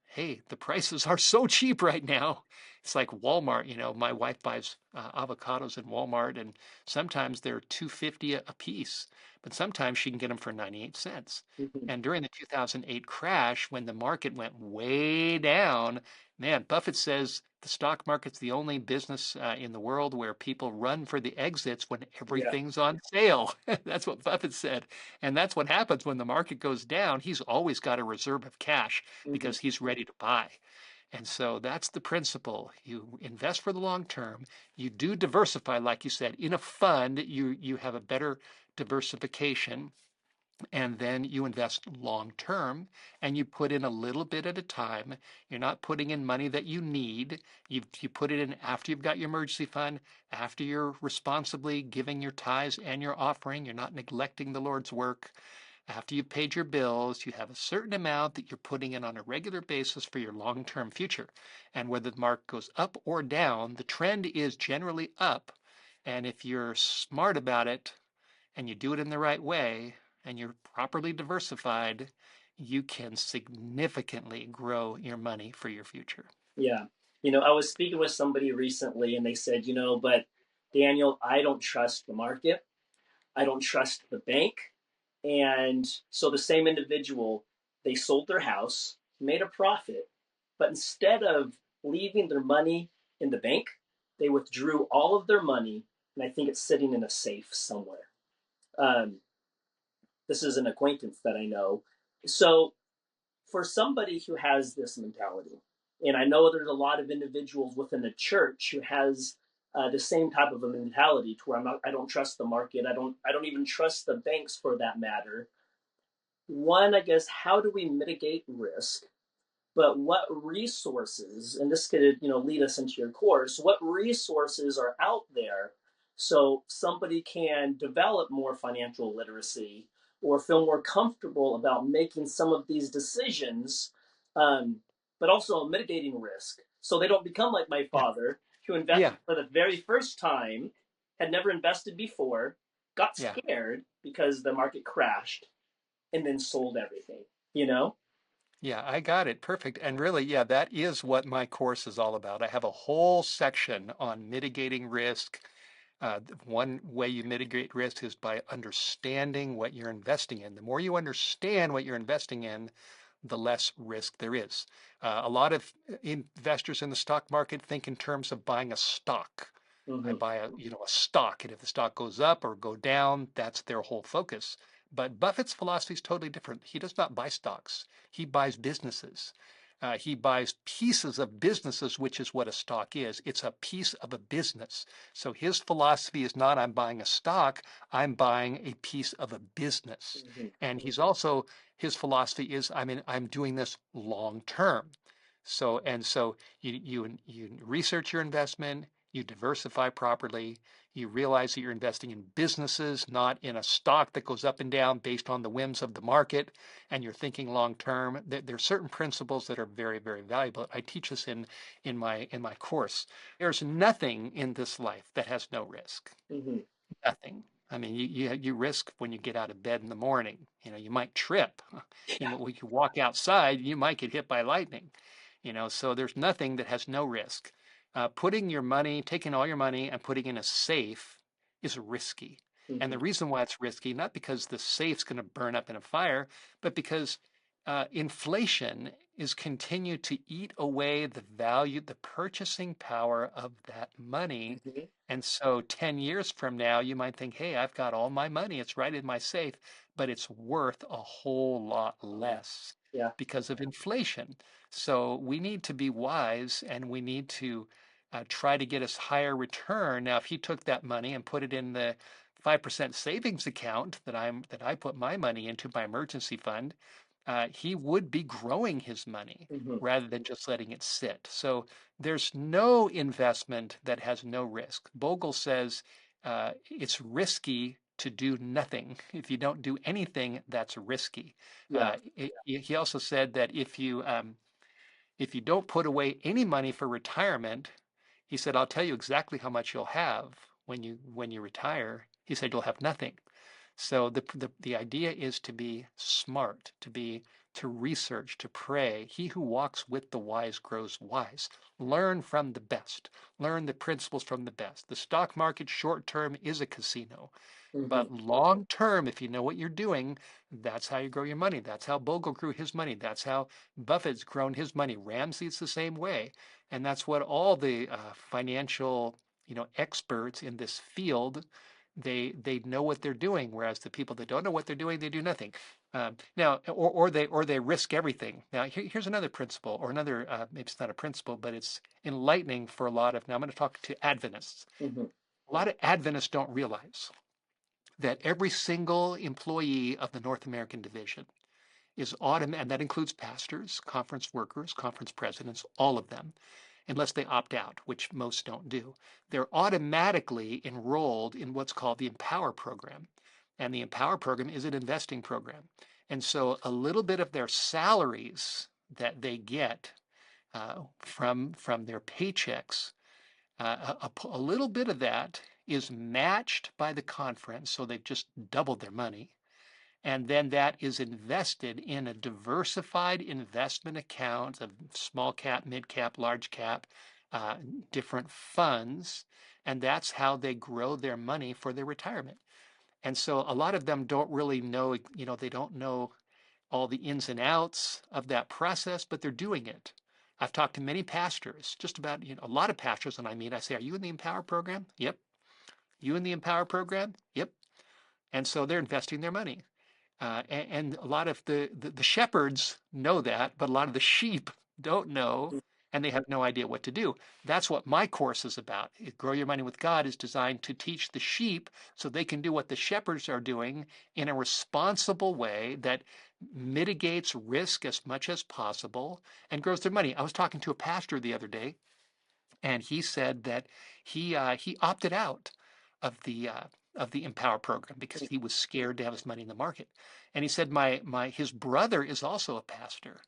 hey, the prices are so cheap right now. It's like Walmart, my wife buys avocados in Walmart and sometimes they're 2.50 a piece, but sometimes she can get them for 98 cents. Mhm. And during the 2008 crash, when the market went way down, man, Buffett says the stock market's the only business in the world where people run for the exits when Yeah. everything's on sale. That's what Buffett said. And that's what happens when the market goes down. He's always got a reserve of cash Mhm. because he's ready to buy. And so that's the principle. You invest for the long term. You do diversify, like you said, in a fund, you have a better diversification and then you invest long term and you put in a little bit at a time. You're not putting in money that you need. You put it in after you've got your emergency fund, after you're responsibly giving your tithes and your offering. You're not neglecting the Lord's work. After you've paid your bills, you have a certain amount that you're putting in on a regular basis for your long term future. And whether the market goes up or down, the trend is generally up. And if you're smart about it, and you do it in the right way and you're properly diversified, you can significantly grow your money for your future. Yeah. I was speaking with somebody recently and they said, but Daniel, I don't trust the market. I don't trust the bank. And so the same individual, they sold their house, made a profit, but instead of leaving their money in the bank, they withdrew all of their money, and I think it's sitting in a safe somewhere. Um, this is an acquaintance that I know. So for somebody who has this mentality, and I know there's a lot of individuals within the church who has the same type of a mentality, to where I don't trust the market. I don't even trust the banks for that matter. One, I guess, how do we mitigate risk? But what resources, and this could, lead us into your course, what resources are out there so somebody can develop more financial literacy or feel more comfortable about making some of these decisions, um, but also mitigating risk so they don't become like my Yeah. father, who Yeah. invested for the very first time, had never invested before, got Yeah. scared because the market crashed, and then sold everything, you know? Yeah, I got it. Perfect. And really, yeah, that is what my course is all about. I have a whole section on mitigating risk. One way you mitigate risk is by understanding what you're investing in. The more you understand what you're investing in, the less risk there is. A lot of investors in the stock market think in terms of buying a stock. I Mm-hmm. buy a stock, and if the stock goes up or go down, that's their whole focus. But Buffett's philosophy is totally different. He does not buy stocks. He buys businesses. He buys pieces of businesses, which is what a stock is. It's a piece of a business. So his philosophy is not I'm buying a stock, I'm buying a piece of a business. Mm-hmm. And his philosophy is I'm doing this long term. So you research your investment, you diversify properly, you realize that you're investing in businesses, not in a stock that goes up and down based on the whims of the market, and you're thinking long term. There are certain principles that are very, very valuable. I teach this in my course. There's nothing in this life that has no risk. Mm-hmm. Nothing. I mean, you risk when you get out of bed in the morning. You might trip. When you walk outside, you might get hit by lightning. So there's nothing that has no risk. Putting your money, taking all your money and putting in a safe is risky. And Mm-hmm. the reason why it's risky, not because the safe's going to burn up in a fire, but because inflation is continue to eat away the value, the purchasing power of that money. Mm-hmm. And so 10 years from now, you might think, hey, I've got all my money. It's right in my safe, but it's worth a whole lot Yeah. less Yeah. because of inflation. So we need to be wise and we need to try to get us higher return. Now, if he took that money and put it in the 5% savings account that I put my money into, my emergency fund, he would be growing his money Mm-hmm. rather than just letting it sit. So there's no investment that has no risk. Bogle says it's risky to do nothing. If you don't do anything, that's risky. Yeah. He also said that if you don't put away any money for retirement, he said, I'll tell you exactly how much you'll have when you retire. He said you'll have nothing. So the idea is to be smart, to research, to pray. He who walks with the wise grows wise. Learn from the best. Learn the principles from the best. The stock market short term is a casino. Mm-hmm. But long term, if you know what you're doing, that's how you grow your money. That's how Bogle grew his money. That's how Buffett's grown his money. Ramsey's the same way. And that's what all the financial, experts in this field, they know what they're doing. Whereas the people that don't know what they're doing, they do nothing. Now, or they risk everything. Now, here's another principle, or another maybe it's not a principle, but it's enlightening for a lot of. Now, I'm going to talk to Adventists. Mm-hmm. A lot of Adventists don't realize that every single employee of the North American division is automatic, and that includes pastors, conference workers, conference presidents, all of them, unless they opt out, which most don't do. They're automatically enrolled in what's called the Empower program. And the Empower program is an investing program. And so a little bit of their salaries that they get from their paychecks, a little bit of that is matched by the conference, so they've just doubled their money. And then that is invested in a diversified investment account of small cap, mid cap, large cap, uh, different funds. And that's how they grow their money for their retirement. And so a lot of them don't really know, they don't know all the ins and outs of that process, but they're doing it. I've talked to many pastors, just about, a lot of pastors when I meet, I say, "Are you in the Empower program?" "Yep." "You in the Empower program?" "Yep." And so they're investing their money. And a lot of the shepherds know that, but a lot of the sheep don't know, and they have no idea what to do. That's what my course is about. Grow Your Money with God is designed to teach the sheep so they can do what the shepherds are doing in a responsible way that mitigates risk as much as possible and grows their money. I was talking to a pastor the other day, and he said that he opted out of the Empower program because he was scared to have his money in the market. And he said his brother is also a pastor,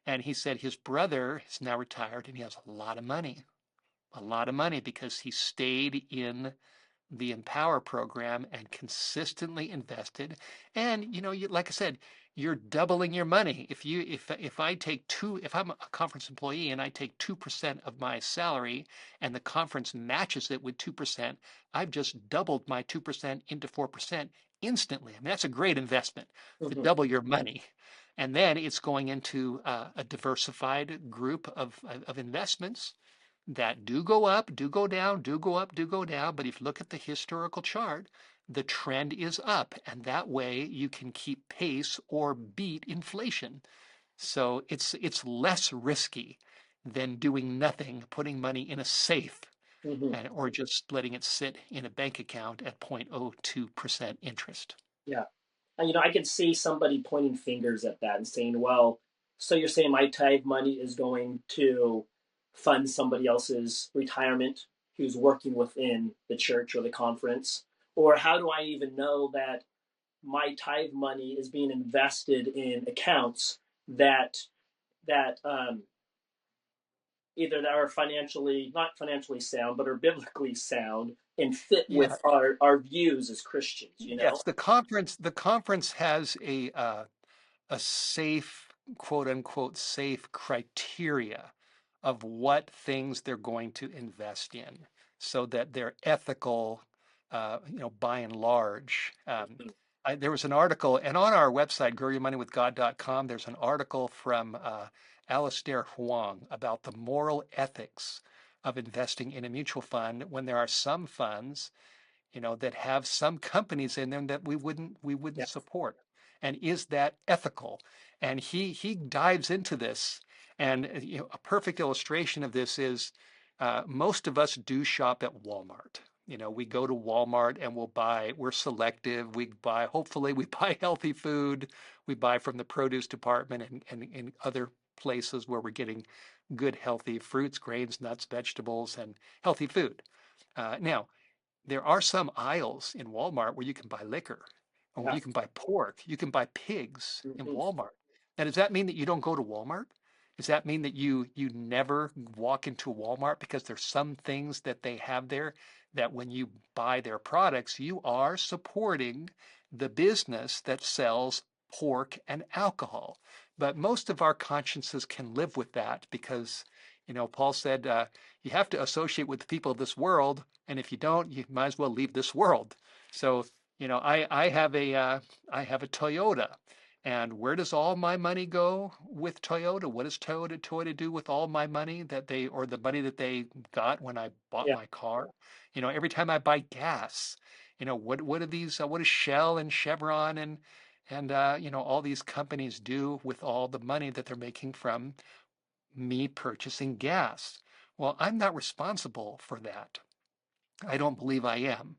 and he said his brother is now retired and he has a lot of money because he stayed in the Empower program and consistently invested. And like I said, you're doubling your money. If I'm a conference employee and I take 2% of my salary and the conference matches it with 2%, I've just doubled my 2% into 4% instantly. I mean, that's a great investment to Mhm. double your money. And then it's going into a diversified group of investments that do go up, do go down, do go up, do go down. But if you look at the historical chart, the trend is up, and that way you can keep pace or beat inflation. So it's less risky than doing nothing, putting money in a safe, Mhm. or just letting it sit in a bank account at 0.02% interest. Yeah. And I could see somebody pointing fingers at that and saying, well, so you're saying my tithe money is going to fund somebody else's retirement who's working within the church or the conference? Or how do I even know that my tithe money is being invested in accounts that that either that are financially not financially sound but are biblically sound and fit Yeah. with our views as Christians? Yes, the conference has a safe, quote unquote, safe criteria of what things they're going to invest in so that they're ethical, by and large. There was an article, and on our website, growyourmoneywithgod.com, there's an article from Alistair Huang about the moral ethics of investing in a mutual fund when there are some funds that have some companies in them that we wouldn't Yeah. support. And is that ethical? And he dives into this. And a perfect illustration of this is most of us do shop at Walmart. We go to Walmart and we're selective. Hopefully, we buy healthy food. We buy from the produce department and other places where we're getting good, healthy fruits, grains, nuts, vegetables, and healthy food. Now, there are some aisles in Walmart where you can buy liquor or where Yeah. you can buy pork, you can buy pigs in Mhm. Walmart. Now, does that mean that you don't go to Walmart? Does that mean that you never walk into Walmart because there's some things that they have there that when you buy their products, you are supporting the business that sells pork and alcohol. But most of our consciences can live with that because, Paul said, you have to associate with the people of this world, and if you don't, you might as well leave this world. So, I have a Toyota, and where does all my money go with Toyota? What does Toyota do with all my money or the money that they got when I bought Yeah. my car? Every time I buy gas, what do what does Shell and Chevron and all these companies do with all the money that they're making from me purchasing gas? Well, I'm not responsible for that. I don't believe I am.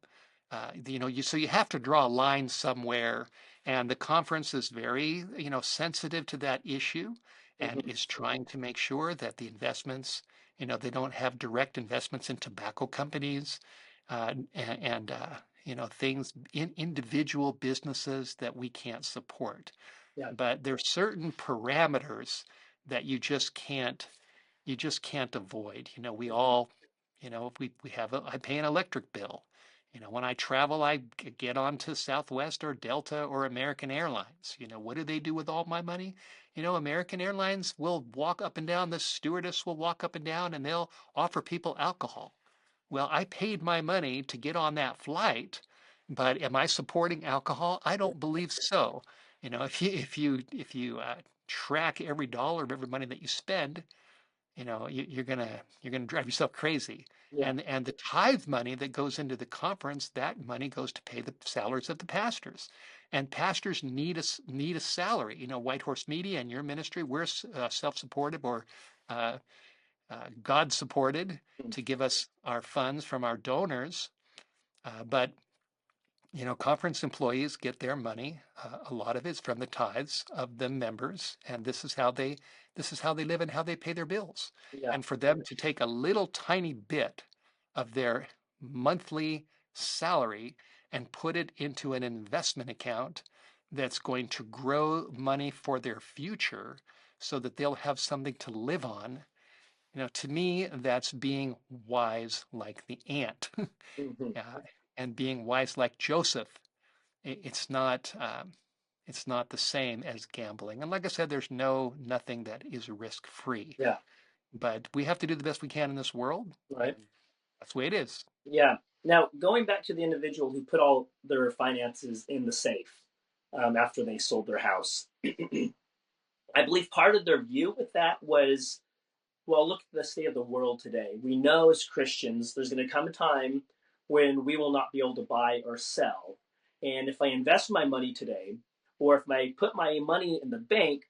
So you have to draw a line somewhere, and the conference is very, sensitive to that issue, and Mhm. is trying to make sure that the investments, they don't have direct investments in tobacco companies, and things in individual businesses that we can't support. Yeah. But there's certain parameters that you just can't avoid. We Mhm. all, I pay an electric bill. When I travel, I get onto Southwest or Delta or American Airlines. What do they do with all my money? American Airlines will walk up and down, the stewardess will walk up and down and they'll offer people alcohol. Well, I paid my money to get on that flight. But am I supporting alcohol? I don't believe so. If you track every dollar of every money that you spend, you're gonna drive yourself crazy. Yeah. And the tithe money that goes into the conference, that money goes to pay the salaries of the pastors, and pastors need a salary. White Horse Media and your ministry, we're self-supportive or uh, God supported Mm. to give us our funds from our donors, but conference employees get their money. A lot of it's from the tithes of the members, and this is how they live and how they pay their bills. Yeah. And for them to take a little tiny bit of their monthly salary and put it into an investment account that's going to grow money for their future so that they'll have something to live on. To me, that's being wise like the ant. Hmm. uh, and being wise like Joseph. It's not the same as gambling. And like I said, there's nothing that is risk free. Yeah. But we have to do the best we can in this world, Right. and that's the way it is. Yeah. Now, going back to the individual who put all their finances in the safe after they sold their house, I believe part of their view with that was, well, look at the state of the world today. We know as Christians, there's going to come a time when we will not be able to buy or sell. And if I invest my money today, or if I put my money in the bank,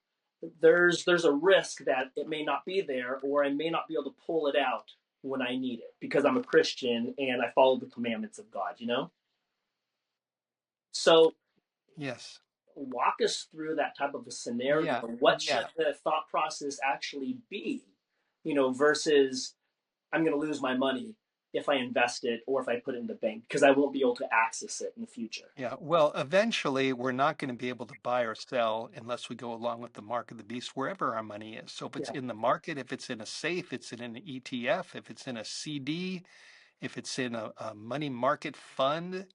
there's a risk that it may not be there, or I may not be able to pull it out when I need it because I'm a Christian and I follow the commandments of God, you know? So Yes. walk us through that type of a scenario. Yeah. What should Yeah. the thought process actually be, versus I'm going to lose my money if I invest it or if I put it in the bank because I won't be able to access it in the future. Yeah. Well, eventually, we're not going to be able to buy or sell unless we go along with the mark of the beast wherever our money is. So if it's Yeah. in the market, if it's in a safe, it's in an ETF, if it's in a CD, if it's in a money market fund,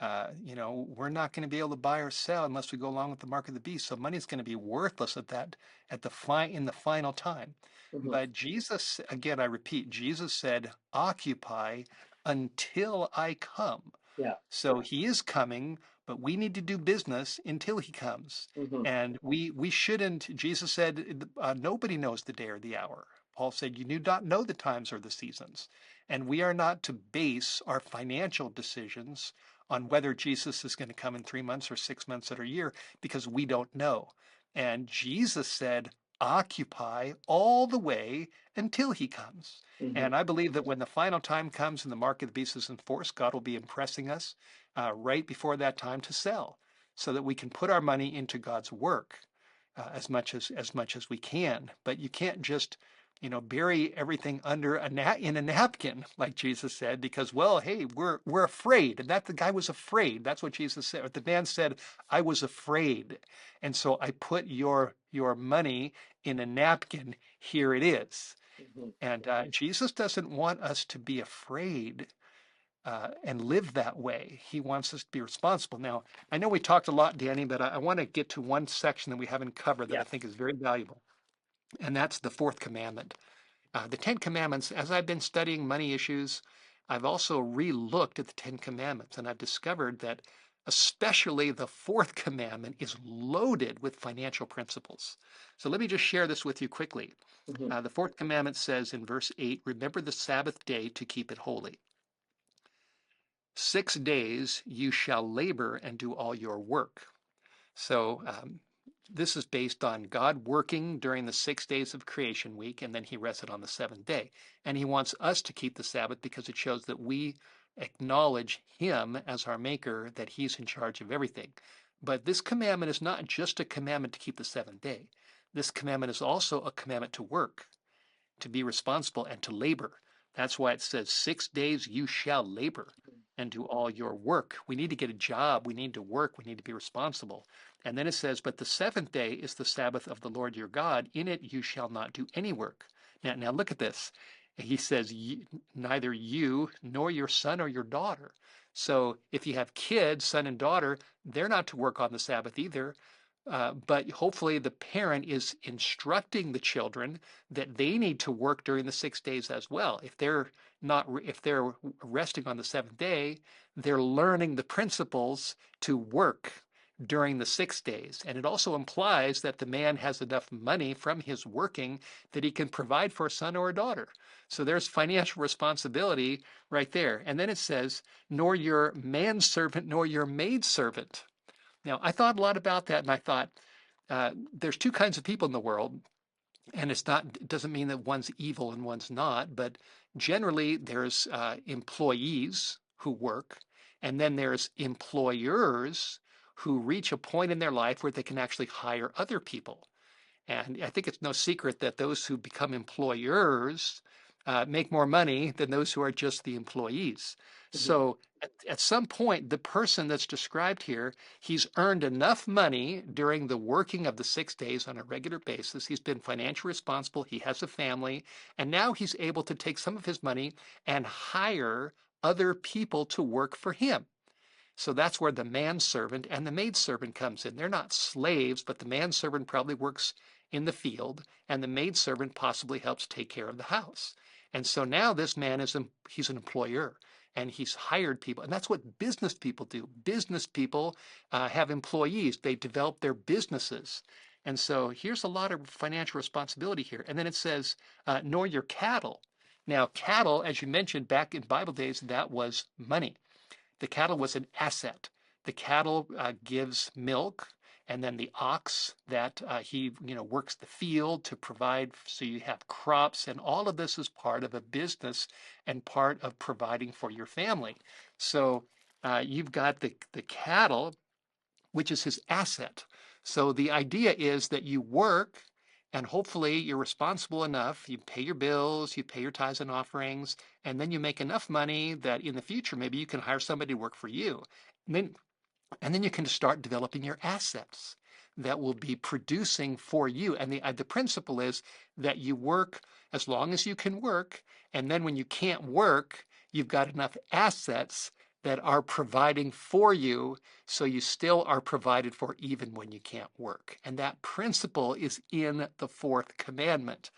we're not going to be able to buy or sell unless we go along with the mark of the beast. So money's going to be worthless in the final time. Hmm. But Jesus, again, I repeat, Jesus said, "Occupy until I come." Yeah. So he is coming, but we need to do business until he comes. Hmm. And we shouldn't. Jesus said, "Nobody knows the day or the hour." Paul said, "You do not know the times or the seasons." And we are not to base our financial decisions on whether Jesus is going to come in 3 months or 6 months or a year because we don't know. And Jesus said, "Occupy all the way until he comes." Hmm. And I believe that when the final time comes and the mark of the beast is enforced, God will be impressing us right before that time to sell, so that we can put our money into God's work as much as we can. But you can't just bury everything under in a napkin, like Jesus said, because, well, hey, we're afraid, and that the guy was afraid. That's what Jesus said. Or the man said, "I was afraid, and so I put your money in a napkin. Here it is." Hmm. And Jesus doesn't want us to be afraid and live that way. He wants us to be responsible. Now, I know we talked a lot, Danny, but I want to get to one section that we haven't covered that Yeah. I think is very valuable, and that's the fourth commandment. The Ten Commandments, as I've been studying money issues, I've also re-looked at the Ten Commandments, and I've discovered that especially the fourth commandment is loaded with financial principles. So let me just share this with you quickly. Hmm. The fourth commandment says in verse 8, "Remember the Sabbath day to keep it holy. 6 days you shall labor and do all your work." So this is based on God working during the 6 days of creation week, and then he rested on the seventh day. And he wants us to keep the Sabbath because it shows that we acknowledge him as our maker, that he's in charge of everything. But this commandment is not just a commandment to keep the seventh day. This commandment is also a commandment to work, to be responsible, and to labor. That's why it says, 6 days you shall labor and do all your work. We need to get a job. We need to work. We need to be responsible. And then it says, "But the seventh day is the Sabbath of the Lord your God. In it you shall not do any work." Now look at this. He says, "Neither you nor your son or your daughter." So if you have kids, son and daughter, they're not to work on the Sabbath either. but hopefully the parent is instructing the children that they need to work during the 6 days as well. If they're resting on the seventh day, they're learning the principles to work during the 6 days. And it also implies that the man has enough money from his working that he can provide for a son or a daughter. So there's financial responsibility right there. And then it says, nor your manservant nor your maidservant. Now, I thought a lot about that, and I thought there's two kinds of people in the world, and it doesn't mean that one's evil and one's not, but generally there's employees who work, and then there's employers who reach a point in their life where they can actually hire other people. And I think it's no secret that those who become employers make more money than those who are just the employees. Mhm. So at some point, the person that's described here, he's earned enough money during the working of the 6 days on a regular basis. He's been financially responsible. He has a family. And now he's able to take some of his money and hire other people to work for him. So that's where the manservant and the maidservant comes in. They're not slaves, but the manservant probably works in the field, and the maidservant possibly helps take care of the house. And so now this man he's an employer, and he's hired people, and that's what business people do. Business people have employees. They develop their businesses. And so here's a lot of financial responsibility here. And then it says, nor your cattle. Now, cattle, as you mentioned, back in Bible days, that was money. The cattle was an asset. The cattle gives milk, and then the ox that he works the field to provide. So you have crops, and all of this is part of a business and part of providing for your family. So you've got the cattle, which is his asset. So the idea is that you work and hopefully you're responsible enough. You pay your bills, you pay your tithes and offerings, and then you make enough money that in the future, maybe you can hire somebody to work for you. And then, and then you can start developing your assets that will be producing for you. And the principle is that you work as long as you can work. And then when you can't work, you've got enough assets that are providing for you, so you still are provided for even when you can't work. And that principle is in the fourth commandment.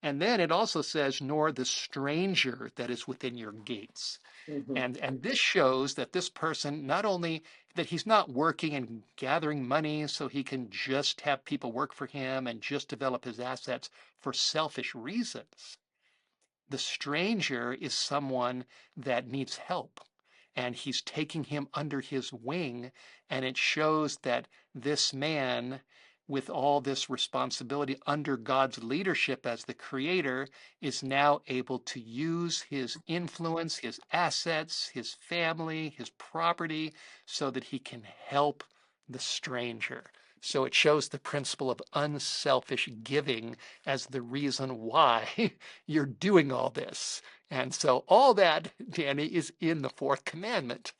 And then it also says, nor the stranger that is within your gates. Mhm. And this shows that this person, not only that he's not working and gathering money so he can just have people work for him and just develop his assets for selfish reasons. The stranger is someone that needs help, and he's taking him under his wing. And it shows that this man, with all this responsibility under God's leadership as the creator, is now able to use his influence, his assets, his family, his property, so that he can help the stranger. So it shows the principle of unselfish giving as the reason why you're doing all this. And so all that, Danny, is in the fourth commandment,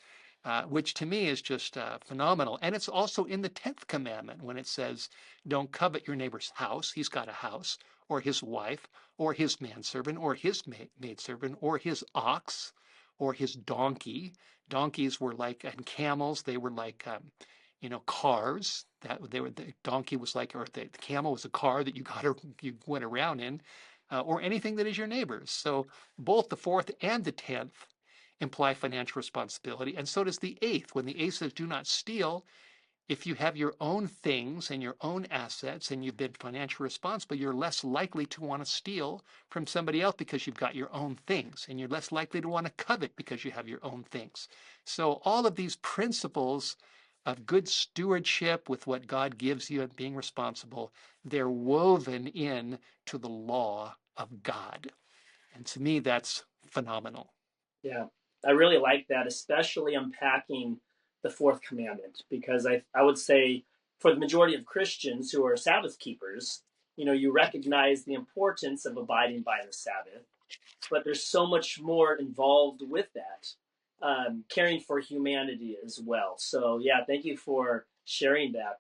which to me is just phenomenal. And it's also in the 10th commandment when it says, don't covet your neighbor's house. He's got a house, or his wife, or his manservant, or his maidservant, or his ox, or his donkey. Donkeys were like, and camels, they were like, cars. The donkey was like, or the camel was a car that you went around in, or anything that is your neighbor's. So both the fourth and the 10th imply financial responsibility, and so does the eighth. When the eighth says, "Do not steal," if you have your own things and your own assets and you've been financially responsible, you're less likely to want to steal from somebody else because you've got your own things, and you're less likely to want to covet because you have your own things. So all of these principles of good stewardship with what God gives you and being responsible, they're woven in to the law of God. And to me, that's phenomenal. Yeah, I really like that, especially unpacking the fourth commandment, because I would say for the majority of Christians who are Sabbath keepers, you recognize the importance of abiding by the Sabbath, but there's so much more involved with that, caring for humanity as well. So, yeah, thank you for sharing that.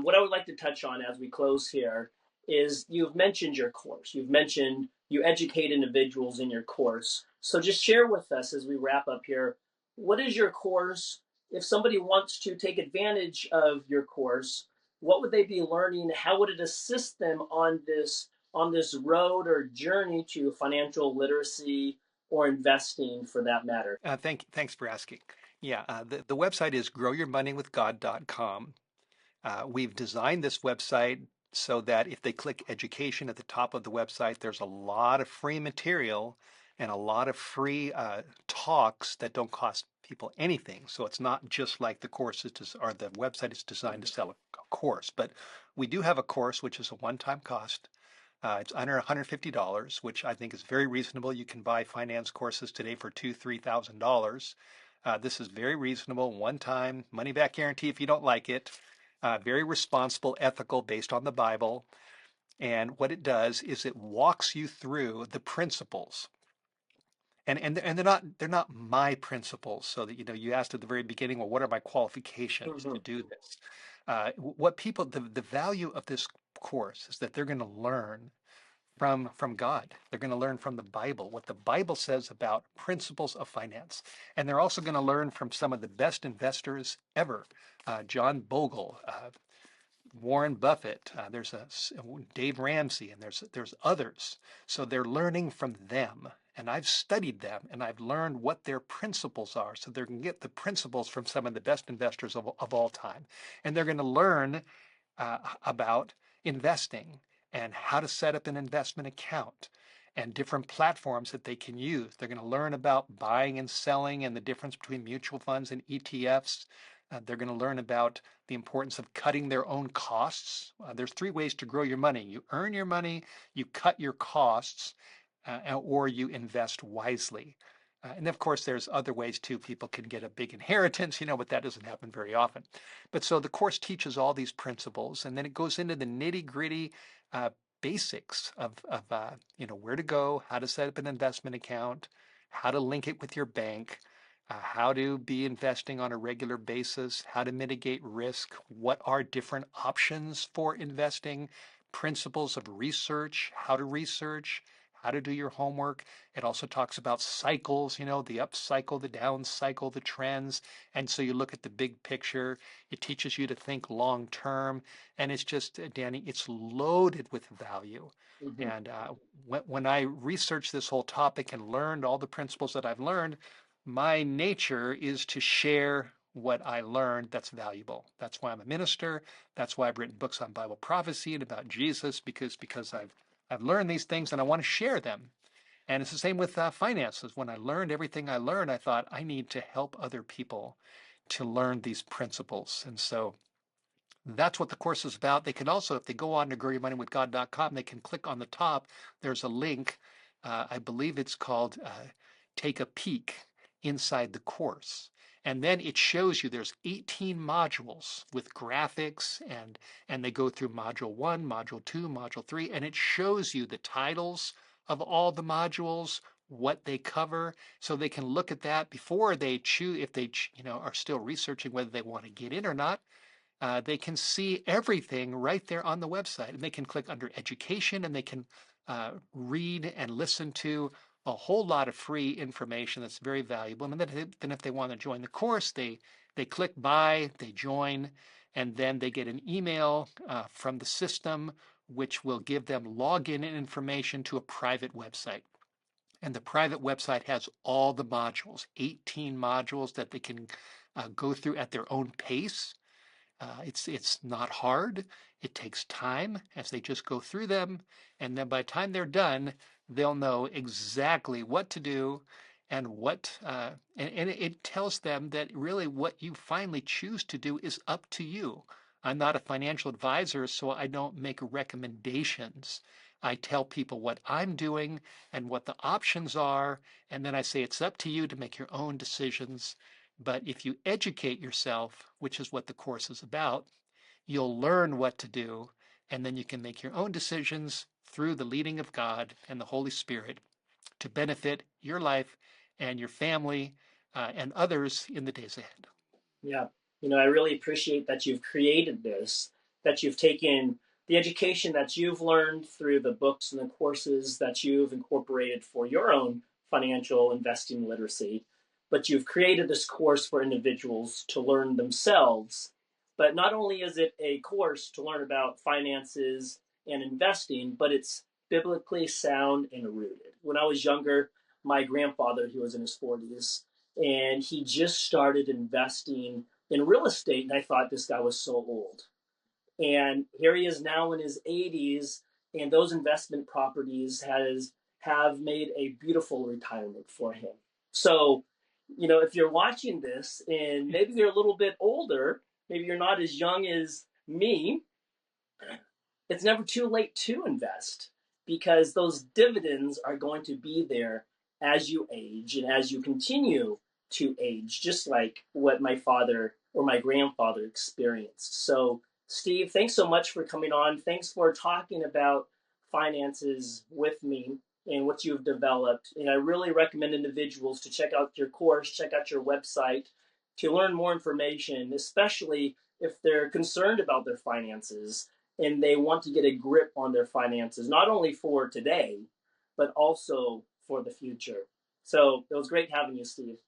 What I would like to touch on as we close here is you've mentioned your course. You've mentioned you educate individuals in your course. So just share with us as we wrap up here, what is your course if somebody wants to take advantage of your course, what would they be learning? How would it assist them on this road or journey to financial literacy or investing for that matter? Thanks for asking. Yeah, the website is growyourmoneywithgod.com. We've designed this website so that if they click education at the top of the website, there's a lot of free material and a lot of free talks that don't cost people anything. So it's not just like the course is or the website is designed to sell a course, but we do have a course which is a one-time cost. It's under $150, which I think is very reasonable. You can buy finance courses today for $2,000, $3,000. This is very reasonable, one time, money back guarantee if you don't like it. Very responsible, ethical, based on the Bible. And what it does is it walks you through the principles. And they're not my principles. So that you asked at the very beginning, well, what are my qualifications to Mm-hmm. do this? What people the value of this course is that they're going to learn from God. They're going to learn from the Bible, what the Bible says about principles of finance. And they're also going to learn from some of the best investors ever. John Bogle, Warren Buffett, there's Dave Ramsey, and there's others. So they're learning from them. And I've studied them and I've learned what their principles are. So they're going to get the principles from some of the best investors of all time. And they're going to learn about investing and how to set up an investment account and different platforms that they can use. They're going to learn about buying and selling and the difference between mutual funds and ETFs. They're going to learn about the importance of cutting their own costs. There's three ways to grow your money. You earn your money, you cut your costs, or you invest wisely. And of course, there's other ways too. People can get a big inheritance, but that doesn't happen very often. But so the course teaches all these principles, and then it goes into the nitty gritty basics of where to go, how to set up an investment account, how to link it with your bank, how to be investing on a regular basis, how to mitigate risk, what are different options for investing, principles of research, how to do your homework. It also talks about cycles, the up cycle, the down cycle, the trends. And so you look at the big picture. It teaches you to think long term. And it's just, Danny, it's loaded with value. Mm-hmm. And when I researched this whole topic and learned all the principles that I've learned, my nature is to share what I learned that's valuable. That's why I'm a minister. That's why I've written books on Bible prophecy and about Jesus, because I've learned these things and I want to share them. And it's the same with finances. When I learned everything I learned, I thought I need to help other people to learn these principles. And so that's what the course is about. They can also, if they go on to growyourmoneywithgod.com, they can click on the top. There's a link. I believe it's called Take a Peek inside the course. And then it shows you there's 18 modules with graphics and they go through module 1, module 2, module 3, and it shows you the titles of all the modules, what they cover, so they can look at that before they choose if they are still researching whether they want to get in or not. They can see everything right there on the website, and they can click under education and they can read and listen to a whole lot of free information that's very valuable. And then if they want to join the course, they click buy, they join, and then they get an email from the system which will give them login information to a private website. And the private website has all the modules, 18 modules that they can go through at their own pace. It's not hard. It takes time as they just go through them, and then by the time they're done, they'll know exactly what to do and and it tells them that really what you finally choose to do is up to you. I'm not a financial advisor, so I don't make recommendations. I tell people what I'm doing and what the options are, and then I say it's up to you to make your own decisions. But if you educate yourself, which is what the course is about, you'll learn what to do, and then you can make your own decisions through the leading of God and the Holy Spirit to benefit your life and your family and others in the days ahead. Yeah. I really appreciate that you've created this, that you've taken the education that you've learned through the books and the courses that you've incorporated for your own financial investing literacy. but you've created this course for individuals to learn themselves. But not only is it a course to learn about finances and investing, but it's biblically sound and rooted. When I was younger, my grandfather, he was in his 40s, and he just started investing in real estate, and I thought this guy was so old. And here he is now in his 80s, and those investment properties have made a beautiful retirement for him. So, if you're watching this and maybe you're a little bit older, maybe you're not as young as me, it's never too late to invest, because those dividends are going to be there as you age and as you continue to age, just like what my father or my grandfather experienced. So, Steve, thanks so much for coming on. Thanks for talking about finances with me and what you've developed. And I really recommend individuals to check out your course, check out your website to learn more information, especially if they're concerned about their finances and they want to get a grip on their finances, not only for today, but also for the future. So it was great having you, Steve.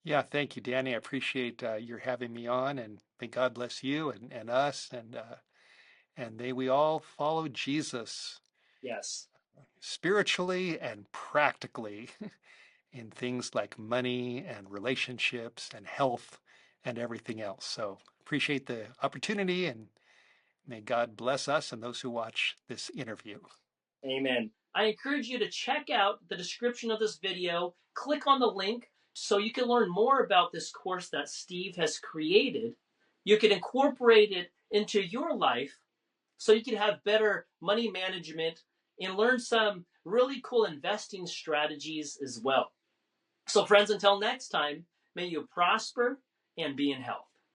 Yeah, thank you, Danny. I appreciate your having me on, and may God bless you and us, and may we all follow Jesus Yes. spiritually and practically in things like money and relationships and health and everything else. So appreciate the opportunity, and may God bless us and those who watch this interview. Amen. I encourage you to check out the description of this video. Click on the link so you can learn more about this course that Steve has created. You can incorporate it into your life so you can have better money management and learn some really cool investing strategies as well. So, friends, until next time, may you prosper and be in health.